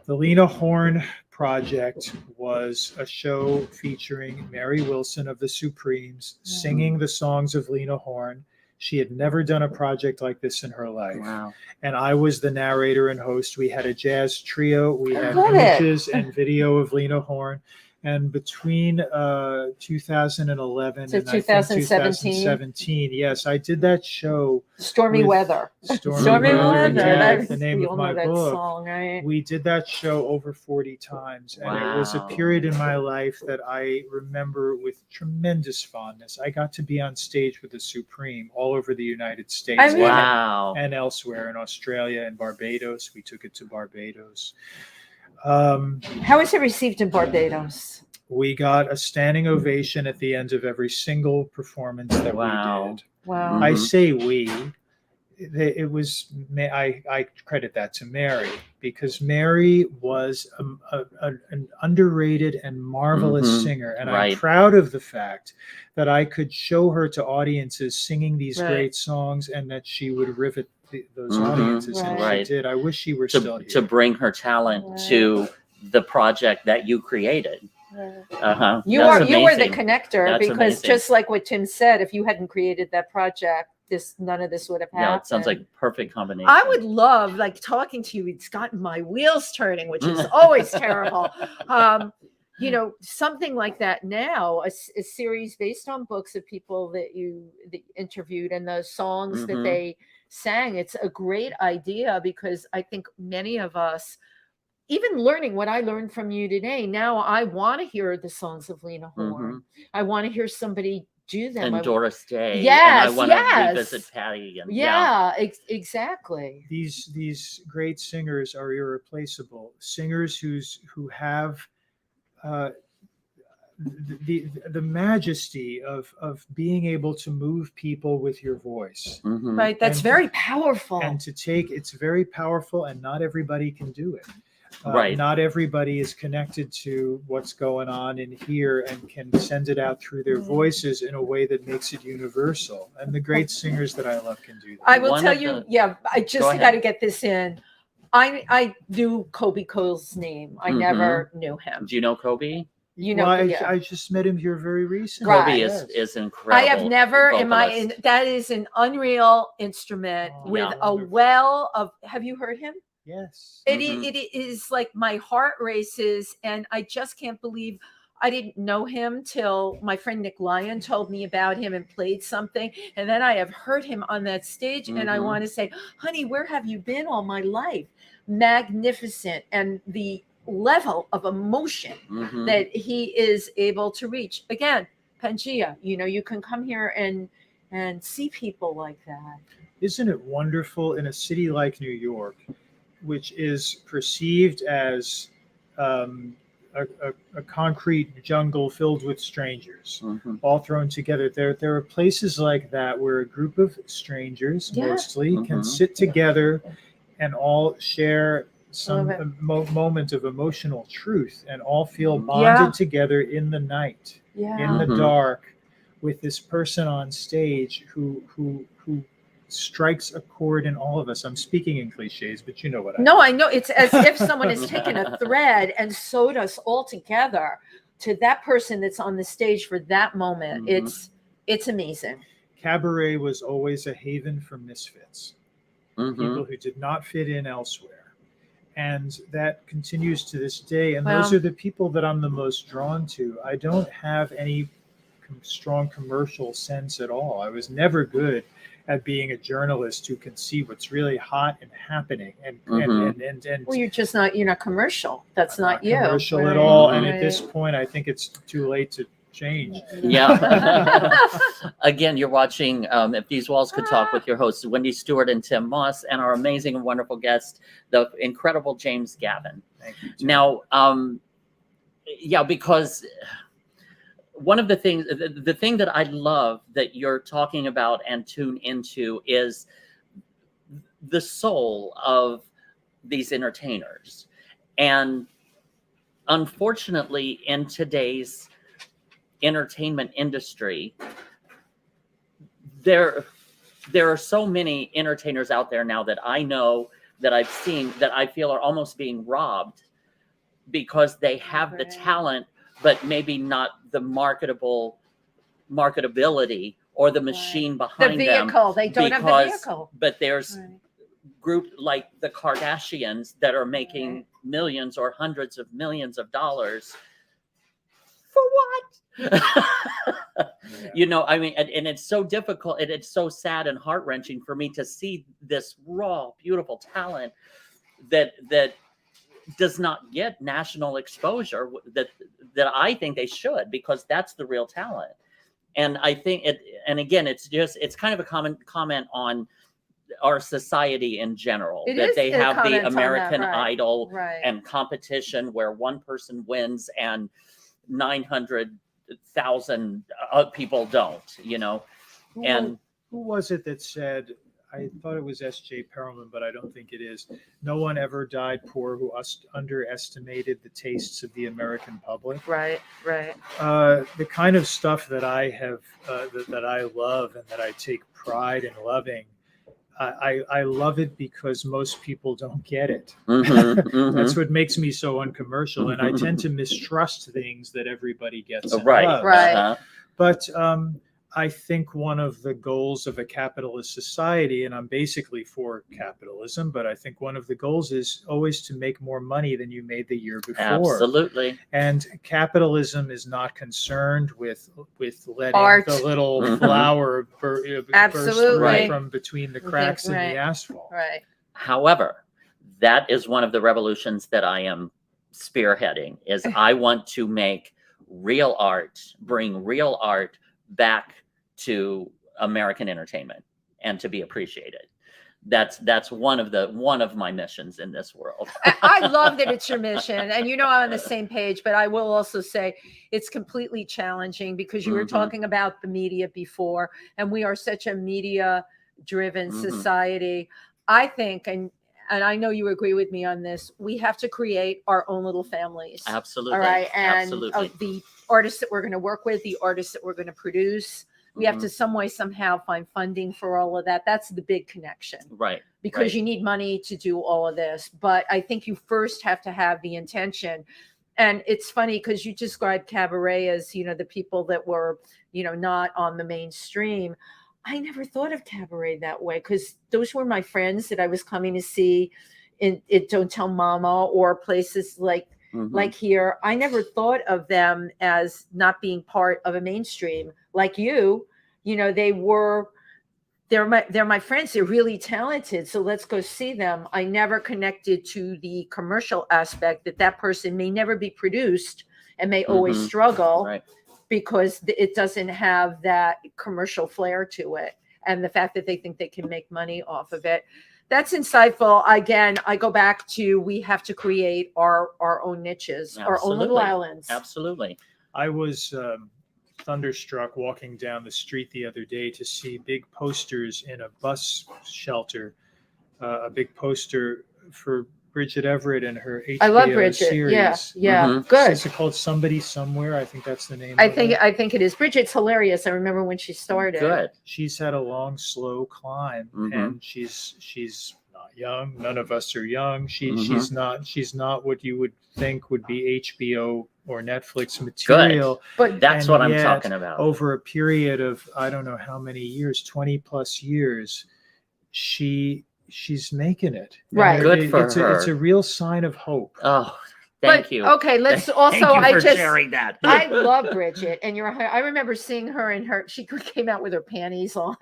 The Lena Horne Project was a show featuring Mary Wilson of the Supremes singing the songs of Lena Horne. She had never done a project like this in her life. Wow. And I was the narrator and host. We had a jazz trio. We had images and video of Lena Horne. And between 2011 and 2017, yes, I did that show. Stormy Weather. Stormy Weather. That's the name of my book. Song, right? We did that show over 40 times. And it was a period in my life that I remember with tremendous fondness. I got to be on stage with the Supreme all over the United States and elsewhere in Australia and Barbados. We took it to Barbados. How was it received in Barbados? We got a standing ovation at the end of every single performance that we did. Wow. I say we. It was, I credit that to Mary, because Mary was an underrated and marvelous singer. And I'm proud of the fact that I could show her to audiences singing these great songs, and that she would rivet those audiences. And she did. I wish she were still here. To bring her talent to the project that you created. You were the connector. That's because amazing. Just like what Tim said, if you hadn't created that project, none of this would have happened. Yeah, it sounds like perfect combination. I would love, like, talking to you. It's gotten my wheels turning, which is always terrible. You know, something like that now, a series based on books of people that you interviewed and the songs that they sang. It's a great idea, because I think many of us, even learning what I learned from you today, now I want to hear the songs of Lena Horne. I want to hear somebody do them. And Doris Day. Yes, and I want to revisit Patty. And exactly. These great singers are irreplaceable. Singers who have the majesty of being able to move people with your voice. Mm-hmm. Right, that's very powerful. And it's very powerful, and not everybody can do it. Right. Not everybody is connected to what's going on in here and can send it out through their voices in a way that makes it universal. And the great singers that I love can do that. I will tell you, I just got to get this in. I knew Kobe Cole's name. I never knew him. Do you know Kobe? You know, I just met him here very recently. Kobe is incredible. I have never that is an unreal instrument with a well of. Have you heard him? Yes. It is like my heart races, and I just can't believe I didn't know him till my friend Nick Lyon told me about him and played something, and then I have heard him on that stage, and I want to say, honey, where have you been all my life? Magnificent, and the level of emotion that he is able to reach. Again, PANGEA, you can come here and see people like that. Isn't it wonderful in a city like New York, which is perceived as a concrete jungle filled with strangers, all thrown together? There are places like that where a group of strangers mostly can sit together and all share some moment of emotional truth and all feel bonded together in the night, in the dark, with this person on stage who strikes a chord in all of us. I'm speaking in cliches, but you know what I mean. No, I know. It's as if someone has taken a thread and sewed us all together to that person that's on the stage for that moment. It's amazing. Cabaret was always a haven for misfits, people who did not fit in elsewhere. And that continues to this day. And those are the people that I'm the most drawn to. I don't have any strong commercial sense at all. I was never good at being a journalist who can see what's really hot and happening. And well, you're not commercial. That's not you. Commercial at all. And at this point, I think it's too late to change. Yeah. Again, you're watching If These Walls Could Talk with your hosts, Wendy Stuart and Tym Moss, and our amazing and wonderful guest, the incredible James Gavin. Thank you, now, because one of the things, the thing that I love that you're talking about and tune into is the soul of these entertainers. And unfortunately, in today's entertainment industry, there are so many entertainers out there now that I know, that I've seen, that I feel are almost being robbed because they have the talent, but maybe not the marketability or the machine behind the vehicle. They don't have the vehicle. But there's group like the Kardashians that are making millions or hundreds of millions of dollars. For what? I mean, and it's so difficult, and it's so sad and heart-wrenching for me to see this raw, beautiful talent that does not get national exposure that I think they should, because that's the real talent. And I think it's kind of a common comment on our society in general, that they have the American Idol and competition where one person wins and 900,000 people don't, and who was it that said, I thought it was S.J. Perelman, but I don't think it is, no one ever died poor who underestimated the tastes of the American public. Right. The kind of stuff that I have, that I love and that I take pride in loving, I love it because most people don't get it. That's what makes me so uncommercial, and I tend to mistrust things that everybody gets. Right. But I think one of the goals of a capitalist society, and I'm basically for capitalism, but I think one of the goals is always to make more money than you made the year before. Absolutely. And capitalism is not concerned with letting art, the little flower burst right from between the cracks in the asphalt. Right. However, that is one of the revolutions that I am spearheading, is I want to make real art, bring real art back to American entertainment and to be appreciated. That's one of my missions in this world. I love that it's your mission, and I'm on the same page, but I will also say it's completely challenging because you were talking about the media before, and we are such a media driven society. I think, and I know you agree with me on this, we have to create our own little families. Absolutely. All right. And absolutely. The artists that we're going to work with, the artists that we're going to produce, we have to some way somehow find funding for all of that. That's the big connection. Right. Because you need money to do all of this. But I think you first have to have the intention. And it's funny because you described cabaret as, the people that were, not on the mainstream. I never thought of cabaret that way because those were my friends that I was coming to see in Don't Tell Mama or places like here. I never thought of them as not being part of a mainstream like you. They're my friends. They're really talented. So let's go see them. I never connected to the commercial aspect that person may never be produced and may always struggle. Right. Because it doesn't have that commercial flair to it. And the fact that they think they can make money off of it. That's insightful. Again, I go back to, we have to create our own niches, our own little islands. Absolutely. I was thunderstruck walking down the street the other day to see big posters in a bus shelter, a big poster for Bridget Everett and her HBO I love Bridget. series. Yeah. Good. Is it called Somebody Somewhere? I think that's the name. I think it is. Bridget's hilarious. I remember when she started. Good. She's had a long, slow climb, and she's not young. None of us are young. She's not what you would think would be HBO or Netflix material. Good. But that's what I'm talking about. Over a period of I don't know how many years, 20 plus years, she's making it. Right. Good for her. It's a real sign of hope. Oh, thank you. Okay, let's also. Thank you for sharing that. I love Bridget, and I remember seeing her in she came out with her panties on,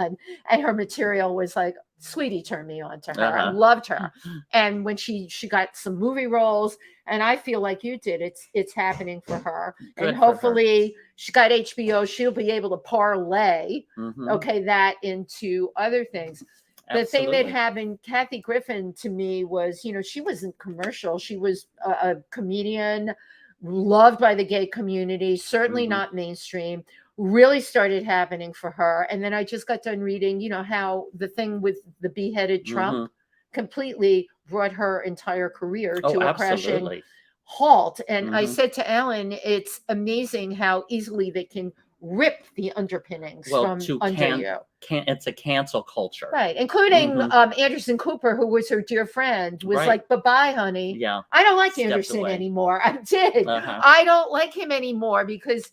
and her material was like, "Sweetie, turn me on" to her. I loved her, and when she got some movie roles, and I feel like you did. It's happening for her, and hopefully she got HBO. She'll be able to parlay, that into other things. The thing that happened, Kathy Griffin, to me was, she wasn't commercial. She was a comedian, loved by the gay community, certainly not mainstream, really started happening for her. And then I just got done reading, how the thing with the beheaded Trump completely brought her entire career to a crashing halt. And I said to Alan, it's amazing how easily they can rip the underpinnings from under you. It's a cancel culture, right? Including Anderson Cooper, who was her dear friend, was like, "Bye-bye, honey." Yeah, I don't like Anderson anymore. I did. I don't like him anymore because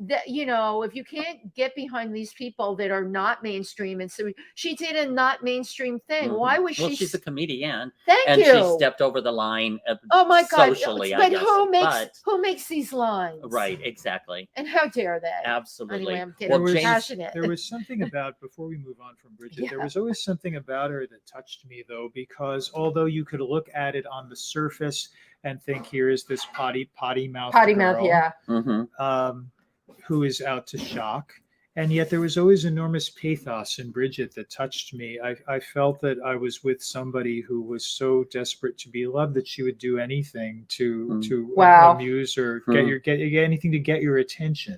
if you can't get behind these people that are not mainstream, and so she did a not mainstream thing. Why was she? Well, she's a comedian. Thank you. She stepped over the line. Oh my God! Socially, but who makes these lines? Right, exactly. And how dare they? Absolutely. Anyway, I'm getting passionate. There was something about, before we move on from Bridget, there was always something about her that touched me, though, because although you could look at it on the surface and think, here is this potty mouth girl, who is out to shock. And yet there was always enormous pathos in Bridget that touched me. I felt that I was with somebody who was so desperate to be loved that she would do anything to amuse or get anything to get your attention.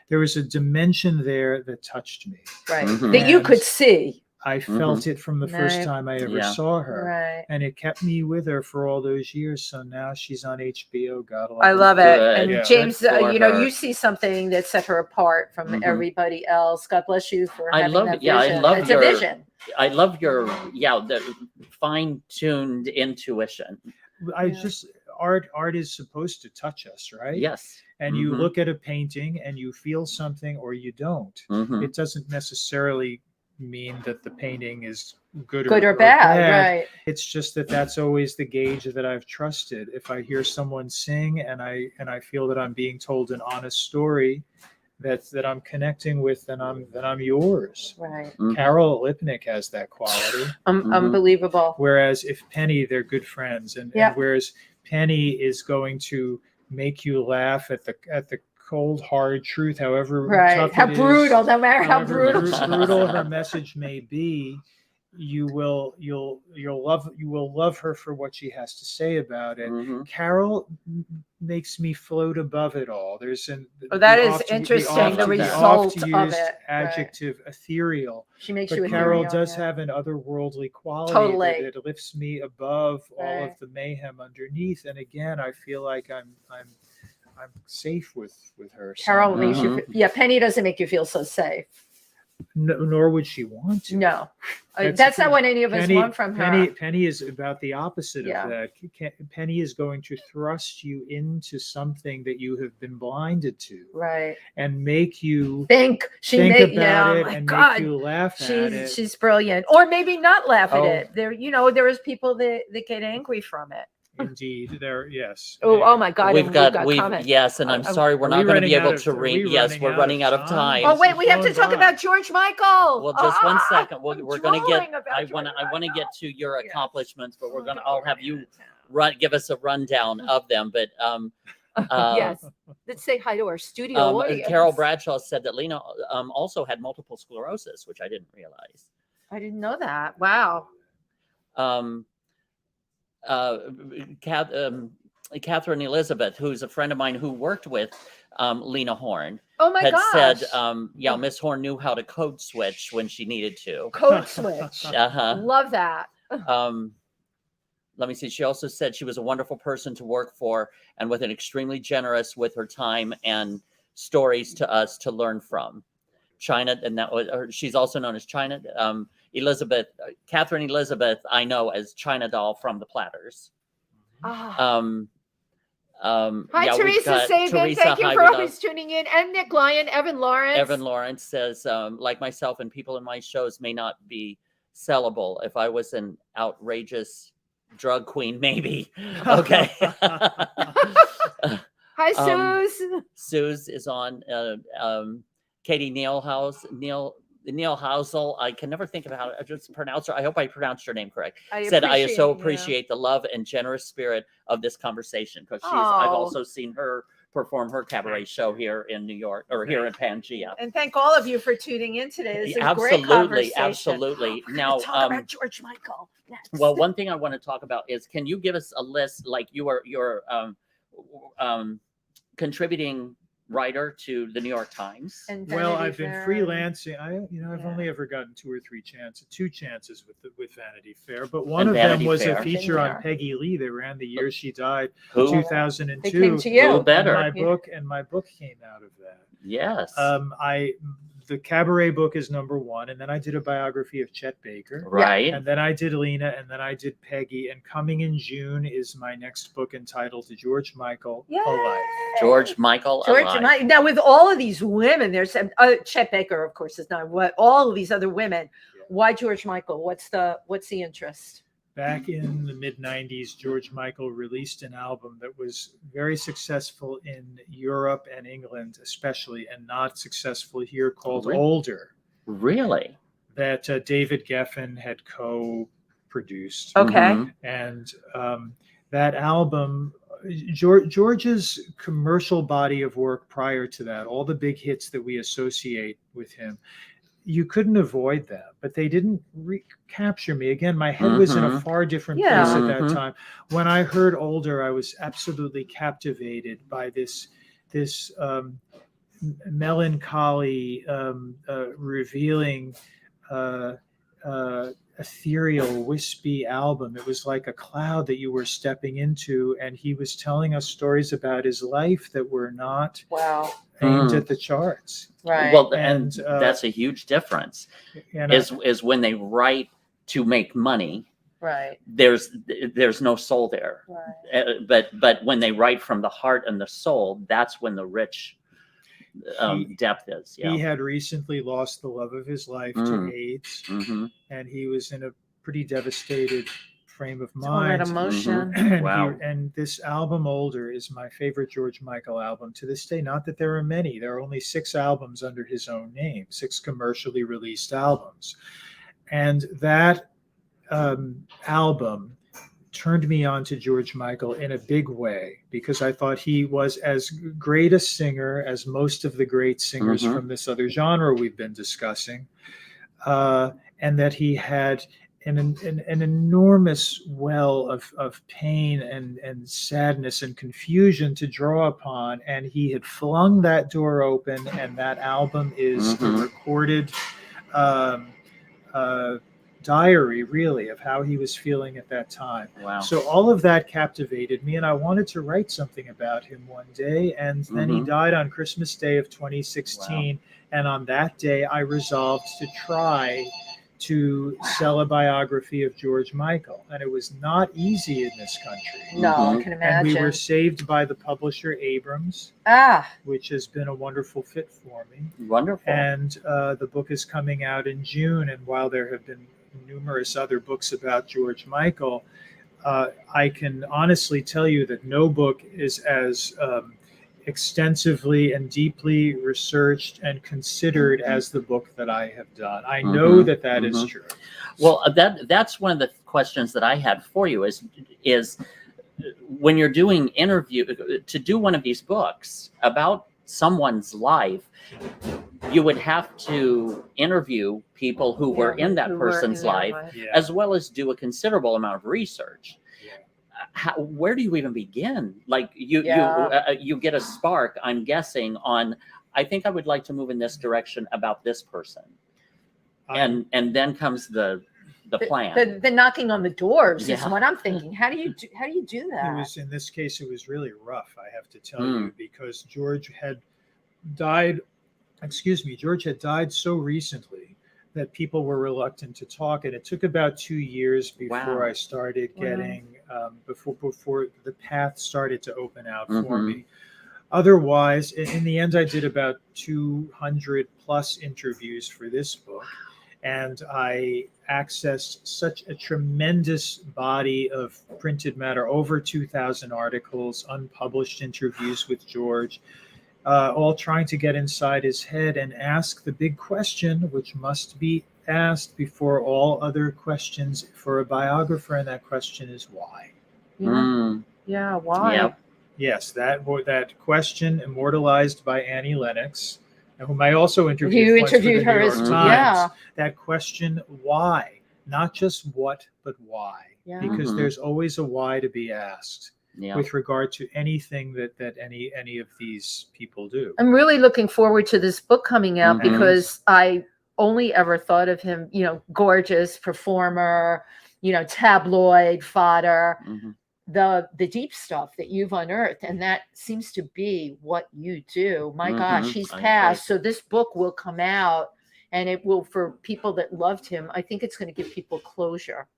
There was a dimension there that touched me. Right. That you could see. I felt it from the first time I ever saw her. Right. And it kept me with her for all those years. So now she's on HBO. God love her. I love it. And James, you see something that set her apart from everybody else. God bless you for having that vision. I love your the fine-tuned intuition. Art is supposed to touch us, right? Yes. And you look at a painting and you feel something or you don't. It doesn't necessarily mean that the painting is good or bad. Right. It's just that's always the gauge that I've trusted. If I hear someone sing and I feel that I'm being told an honest story that I'm connecting with, then I'm yours. Right. Carol Lipnick has that quality. Unbelievable. Whereas if Penny, they're good friends, and whereas Penny is going to make you laugh at the cold, hard truth, however right, tough how it brutal, is, no matter how brutal, brutal her message may be, you'll love her for what she has to say about it. Mm-hmm. Carol makes me float above it all. That is interesting. The result of it, adjective ethereal. She makes but you Carol ethereal, does have an otherworldly quality totally. that lifts me above all of the mayhem underneath. And again, I feel like I'm safe with her. Carol makes you. Yeah, Penny doesn't make you feel so safe. No, nor would she want to. No, that's not what any of us want from her. Penny is about the opposite of that. Penny is going to thrust you into something that you have been blinded to, right? And make you think about it, and make you laugh at it. She's brilliant, or maybe not laugh at it. There is people that get angry from it. Indeed, yes. Oh my God! We've got yes, and I'm sorry, we're not going to be able to read. Yes, we're running out of time. Oh wait, we have to talk about George Michael. Well, just 1 second. We're going to get. I want to get to your accomplishments, but we're going to. I'll have you give us a rundown of them. But yes, let's say hi to our studio audience. Carol Bradshaw said that Lena also had multiple sclerosis, which I didn't realize. I didn't know that. Wow. Catherine Elizabeth, who's a friend of mine who worked with Lena Horne, had said, Miss Horne knew how to code switch when she needed to. Code switch. Love that. Let me see. She also said she was a wonderful person to work for and with an extremely generous with her time and stories to us to learn from. China, and that was, she's also known as China. Catherine Elizabeth, I know as China Doll from the Platters. Hi, Teresa Saban. Thank you for always tuning in. And Nick Lyon, Evan Lawrence. Evan Lawrence says, like myself and people in my shows may not be sellable. If I was an outrageous drug queen, maybe. Okay. Hi, Suze. Suze is on. Katie Neilhausel, I can never think of how to just pronounce her. I hope I pronounced her name correct. I so appreciate the love and generous spirit of this conversation, because I've also seen her perform her cabaret show here in New York, or here in Pangea. And thank all of you for tuning in today. This is a great conversation. Absolutely. Now, talk about George Michael. Next. Well, one thing I want to talk about is, can you give us a list, like you're contributing writer to the New York Times? Well, I've been freelancing. I've only ever gotten two chances with Vanity Fair, but one of them was a feature on Peggy Lee. They ran the year she died, 2002. They came to you. Who better? My book came out of that. Yes. The cabaret book is #1, and then I did a biography of Chet Baker, right? And then I did Lena, and then I did Peggy. And coming in June is my next book entitled "George Michael Alive." George Michael Alive. Now, with all of these women, there's Chet Baker, of course, is not what. All of these other women. Why George Michael? What's the interest? Back in the mid-90s, George Michael released an album that was very successful in Europe and England, especially, and not successful here, called Older. Really? That David Geffen had co-produced. Okay. And that album, George's commercial body of work prior to that, all the big hits that we associate with him, you couldn't avoid them, but they didn't capture me. Again, my head was in a far different place at that time. When I heard Older, I was absolutely captivated by this melancholy, revealing, ethereal, wispy album. It was like a cloud that you were stepping into, and he was telling us stories about his life that were not aimed at the charts. Right. Well, and that's a huge difference. Is when they write to make money. Right. There's no soul there. Right. But when they write from the heart and the soul, that's when the rich depth is. Yeah. He had recently lost the love of his life to AIDS, and he was in a pretty devastated frame of mind. All that emotion. And this album, Older, is my favorite George Michael album to this day. Not that there are many. There are only 6 albums under his own name, 6 commercially released albums. And that album turned me on to George Michael in a big way, because I thought he was as great a singer as most of the great singers from this other genre we've been discussing, and that he had an enormous well of pain and sadness and confusion to draw upon, and he had flung that door open, and that album is a recorded diary, really, of how he was feeling at that time. Wow. So all of that captivated me, and I wanted to write something about him one day, and then he died on Christmas Day of 2016, and on that day I resolved to try to sell a biography of George Michael, and it was not easy in this country. No, I can imagine. And we were saved by the publisher Abrams, which has been a wonderful fit for me. Wonderful. And the book is coming out in June, and while there have been numerous other books about George Michael, I can honestly tell you that no book is as extensively and deeply researched and considered as the book that I have done. I know that is true. Well, that's one of the questions that I had for you is when you're doing to do one of these books about someone's life, you would have to interview people who were in that person's life, as well as do a considerable amount of research. Where do you even begin? Like you get a spark, I'm guessing, on, I think I would like to move in this direction about this person. And then comes the plan. The knocking on the doors is what I'm thinking. How do you do that? In this case, it was really rough, I have to tell you, because George had died so recently that people were reluctant to talk, and it took about 2 years before I started getting before the path started to open out for me. Otherwise, in the end, I did about 200 plus interviews for this book, and I accessed such a tremendous body of printed matter, over 2,000 articles, unpublished interviews with George, all trying to get inside his head and ask the big question, which must be asked before all other questions for a biographer, and that question is why. Yeah, why? Yep. Yes, that question, immortalized by Annie Lennox, whom I also interviewed. You once for the interviewed her New York as Times. That question, why? Not just what, but why? Because there's always a why to be asked. With regard to anything that any of these people do. I'm really looking forward to this book coming out because I only ever thought of him, gorgeous performer, tabloid fodder, the deep stuff that you've unearthed, and that seems to be what you do. My gosh, he's passed. So this book will come out, and it will, for people that loved him, I think it's going to give people closure.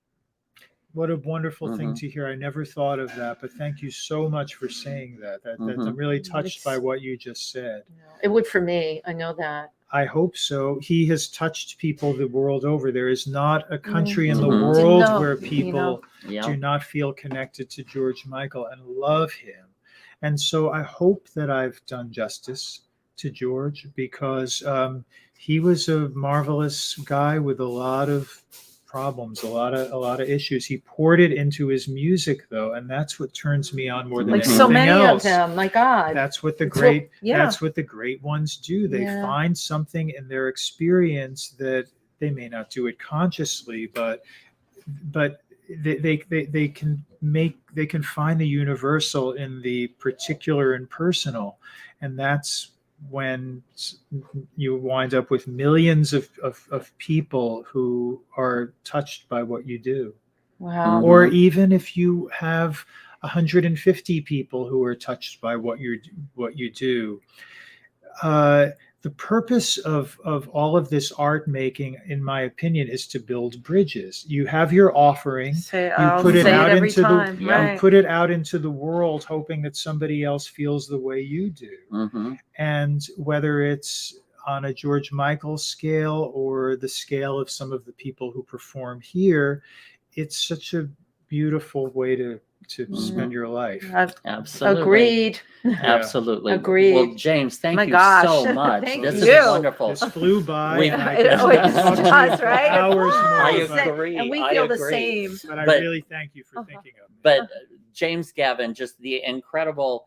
What a wonderful thing to hear. I never thought of that, but thank you so much for saying that. I'm really touched by what you just said. It would for me. I know that. I hope so. He has touched people the world over. There is not a country in the world where people do not feel connected to George Michael and love him. And so I hope that I've done justice to George, because he was a marvelous guy with a lot of problems, a lot of issues. He poured it into his music, though, and that's what turns me on more than anything else. Like so many of them, my God. That's what the great ones do. They find something in their experience that they may not do it consciously, but they can find the universal in the particular and personal, and that's when you wind up with millions of people who are touched by what you do. Wow. Or even if you have 150 people who are touched by what you do. The purpose of all of this art making, in my opinion, is to build bridges. You have your offering, you put it out into the world, hoping that somebody else feels the way you do. And whether it's on a George Michael scale or the scale of some of the people who perform here, it's such a beautiful way to to spend your life. Absolutely. Agreed. Absolutely. Agreed. Well, James, thank My you gosh. so much. Thank This you. is wonderful. This flew by. We- and I It could always talk to you does, for right? hours more, I but- agree. And we I feel the agree. same. But I But- really thank you for thinking of me. But James Gavin, just the incredible,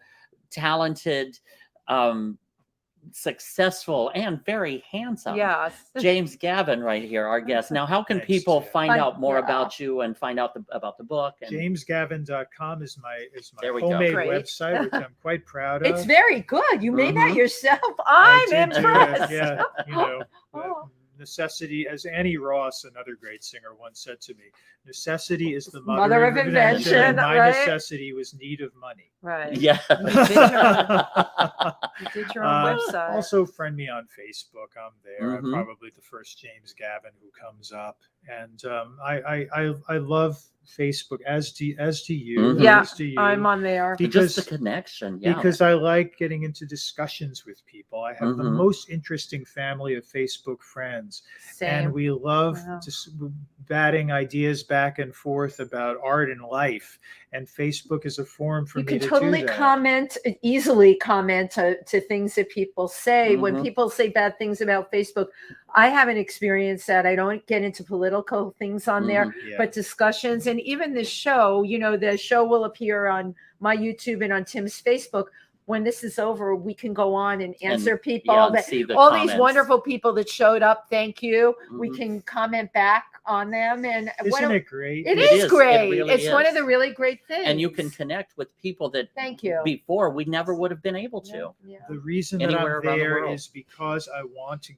talented, successful, and very handsome. Yes. James Gavin right here, our guest. Now, how can Thanks, people Jim. find out more Yeah. about you and find out about the book? And JamesGavin.com is my There we go. homemade Great. website, which I'm quite proud of. It's very good. You made that Mhm. yourself. I I'm did do it, impressed. Yeah, Oh. necessity, as Annie Ross, another great singer, once said to me, necessity is the Mother mother of of invention. invention, And my right? necessity was need of money. Right. yeah. You did your own website. Also, friend me on Facebook. I'm there. Mhm. I'm probably the first James Gavin who comes up, and I love Facebook as do you. Mhm. Yeah, as do you. I'm on there. Because- just the connection. Yeah. Because I like getting into discussions with people. I have the Mhm. most interesting family of Facebook friends, and Same. we love Wow. just batting ideas back and forth about art and life. And Facebook is a forum for You me can to totally do that. easily comment to things that people say. When Mhm. people say bad things about Facebook, I haven't experienced that. I don't get into political things on there, Mhm. Yeah. but discussions, and even the show, the show will appear on my YouTube and on Tim's Facebook. When this is over, we can go on and answer people. Yeah, and that see the all comments. these wonderful people that showed up, thank you. We Mhm. can comment back on them. And Isn't it great? it It is is. It great. really It's one of is. the really great things. And you can connect with people that Thank you. before we never would have been able to. Yeah. The reason that Anywhere I'm around the there world. is because I want to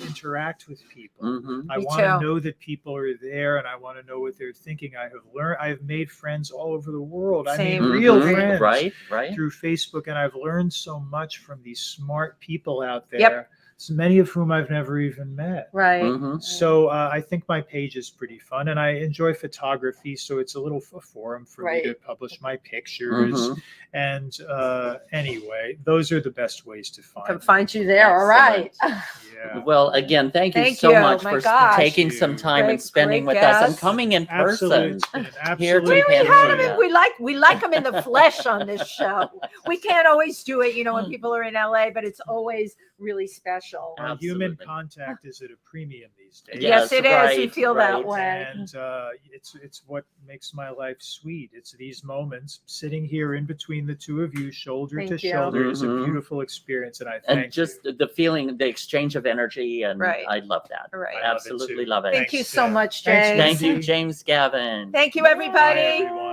interact with people. Mhm. I Me want to too. know that people are there, and I want to know what they're thinking. I've made friends all over the world. I Same. mean, real Mhm. friends. Right. Through Facebook, and I've learned so much from these smart people out there. Yep. So many of whom I've never even met. Right. Mhm. So I think my page is pretty fun, and I enjoy photography. So it's a little forum for me to Right. publish my pictures. Mhm. And anyway, those are the best ways to find. Can me. find you there. All right. Yeah. Well, again, thank you Thank so you. much My for gosh. taking some Thank you. time and Great- spending great with us and guest. coming in Absolutely. person. It's been an Here to absolute We had Pangeia. him. We like him in the flesh on this show. We can't always do it, when people are in LA, but it's always really special. Human Absolutely. contact is at a premium these days. Yes, it is. We right, feel that right. way. And it's what makes my life sweet. It's these moments sitting here in between the two of you, shoulder to Thank you. shoulder, is a Mhm. beautiful experience, and I And thank just you. the feeling, the exchange of energy, and Right. I love that. Right. I love it Absolutely too. love it. Thank you Thanks, so Jen. much, Thanks, James. Thank you, Lindsay. James Gavin. Thank you, Bye, everybody. everyone.